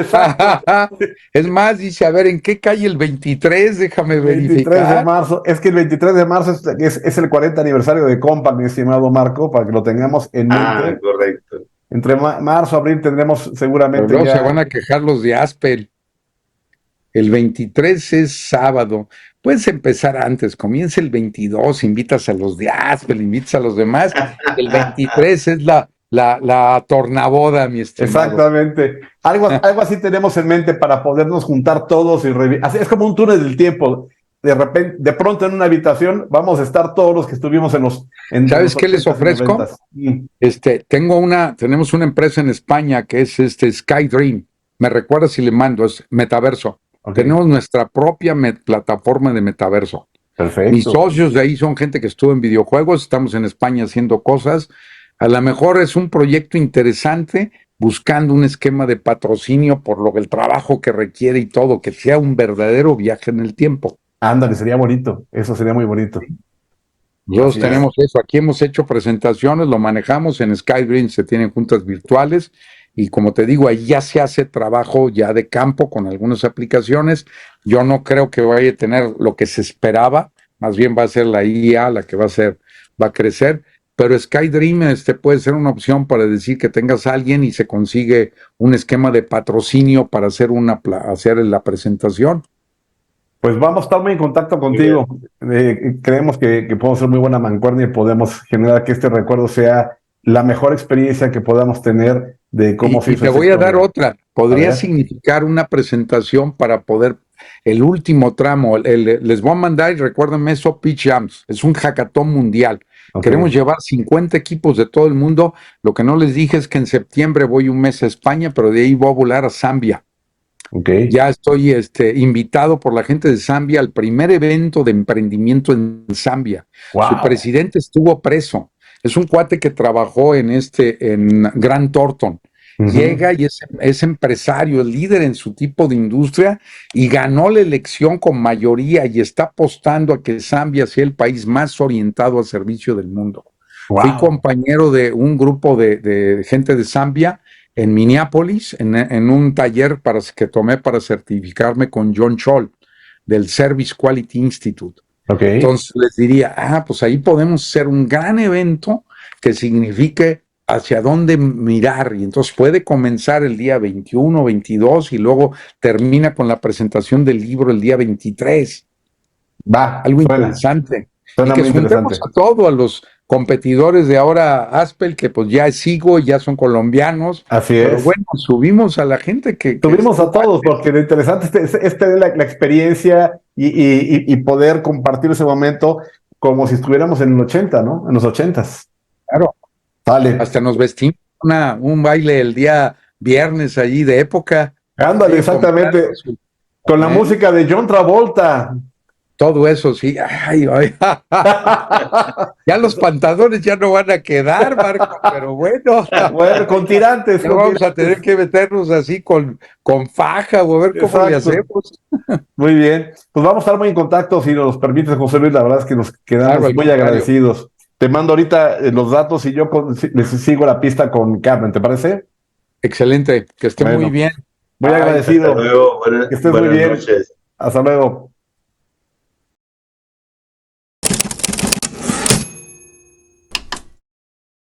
Es más, dice, a ver, ¿en qué calle el 23? Déjame 23 verificar. de marzo. Es que el 23 de marzo es el 40 aniversario de Compa, mi estimado Marco, para que lo tengamos en mente. Correcto. Entre marzo y abril tendremos seguramente. Pero luego se van a quejar los de Aspel. El 23 es sábado. Puedes empezar antes, comienza el 22, invitas a los de Aspel, invitas a los demás. El 23 es la tornaboda, mi estimado. Exactamente. Algo así tenemos en mente para podernos juntar todos y así es como un túnel del tiempo. De repente, de pronto en una habitación vamos a estar todos los que estuvimos ¿Sabes qué les ofrezco? Tenemos una empresa en España que es Sky Dream. Me recuerda si le mando, es Metaverso. Okay. Tenemos nuestra propia plataforma de Metaverso. Perfecto. Mis socios de ahí son gente que estuvo en videojuegos, estamos en España haciendo cosas. A lo mejor es un proyecto interesante, buscando un esquema de patrocinio por lo que el trabajo que requiere y todo, que sea un verdadero viaje en el tiempo. Ándale, sería bonito, eso sería muy bonito. Nosotros tenemos eso, aquí hemos hecho presentaciones, lo manejamos en SkyDream, se tienen juntas virtuales y como te digo, ahí ya se hace trabajo ya de campo con algunas aplicaciones. Yo no creo que vaya a tener lo que se esperaba, más bien va a ser la IA la que va a crecer, pero SkyDream puede ser una opción para decir que tengas a alguien y se consigue un esquema de patrocinio para hacer la presentación. Pues vamos a estar muy en contacto contigo. Creemos que podemos ser muy buena mancuerna y podemos generar que este recuerdo sea la mejor experiencia que podamos tener de cómo se hizo. Y te voy a dar otra. Podría significar una presentación para poder, el último tramo, les voy a mandar, y recuérdenme eso, Pitch Jams, es un hackathon mundial. Okay. Queremos llevar 50 equipos de todo el mundo. Lo que no les dije es que en septiembre voy un mes a España, pero de ahí voy a volar a Zambia. Okay. Ya estoy invitado por la gente de Zambia al primer evento de emprendimiento en Zambia. Wow. Su presidente estuvo preso. Es un cuate que trabajó en Grant Thornton. Llega y es empresario, es líder en su tipo de industria y ganó la elección con mayoría y está apostando a que Zambia sea el país más orientado al servicio del mundo. Wow. Fui compañero de un grupo de gente de Zambia en Minneapolis, en un taller que tomé para certificarme con John Scholl del Service Quality Institute. Okay. Entonces les diría, pues ahí podemos hacer un gran evento que signifique hacia dónde mirar, y entonces puede comenzar el día 21, 22 y luego termina con la presentación del libro el día 23. Algo interesante. Suena y que juntemos a todos, a los competidores de ahora Aspel, que pues ya sigo y ya son colombianos. Así es. Pero bueno, subimos a la gente que subimos a todos, porque lo interesante es tener la experiencia y poder compartir ese momento como si estuviéramos en el 80, ¿no? En los 80s. Claro. Vale. Hasta nos vestimos un baile el día viernes allí de época. Ándale, exactamente. Con la música de John Travolta. Todo eso, sí. Ay. Ya los pantalones ya no van a quedar, Marco, pero bueno. Bueno, con tirantes. Ya vamos a tener que meternos así con faja o a ver cómo le hacemos. Muy bien. Pues vamos a estar muy en contacto, si nos permites, José Luis. La verdad es que nos quedamos muy agradecidos. Te mando ahorita los datos y yo les sigo la pista con Carmen, ¿te parece? Excelente, que esté muy bien. Muy agradecido. Hasta luego. Que estés muy bien. Noches. Hasta luego.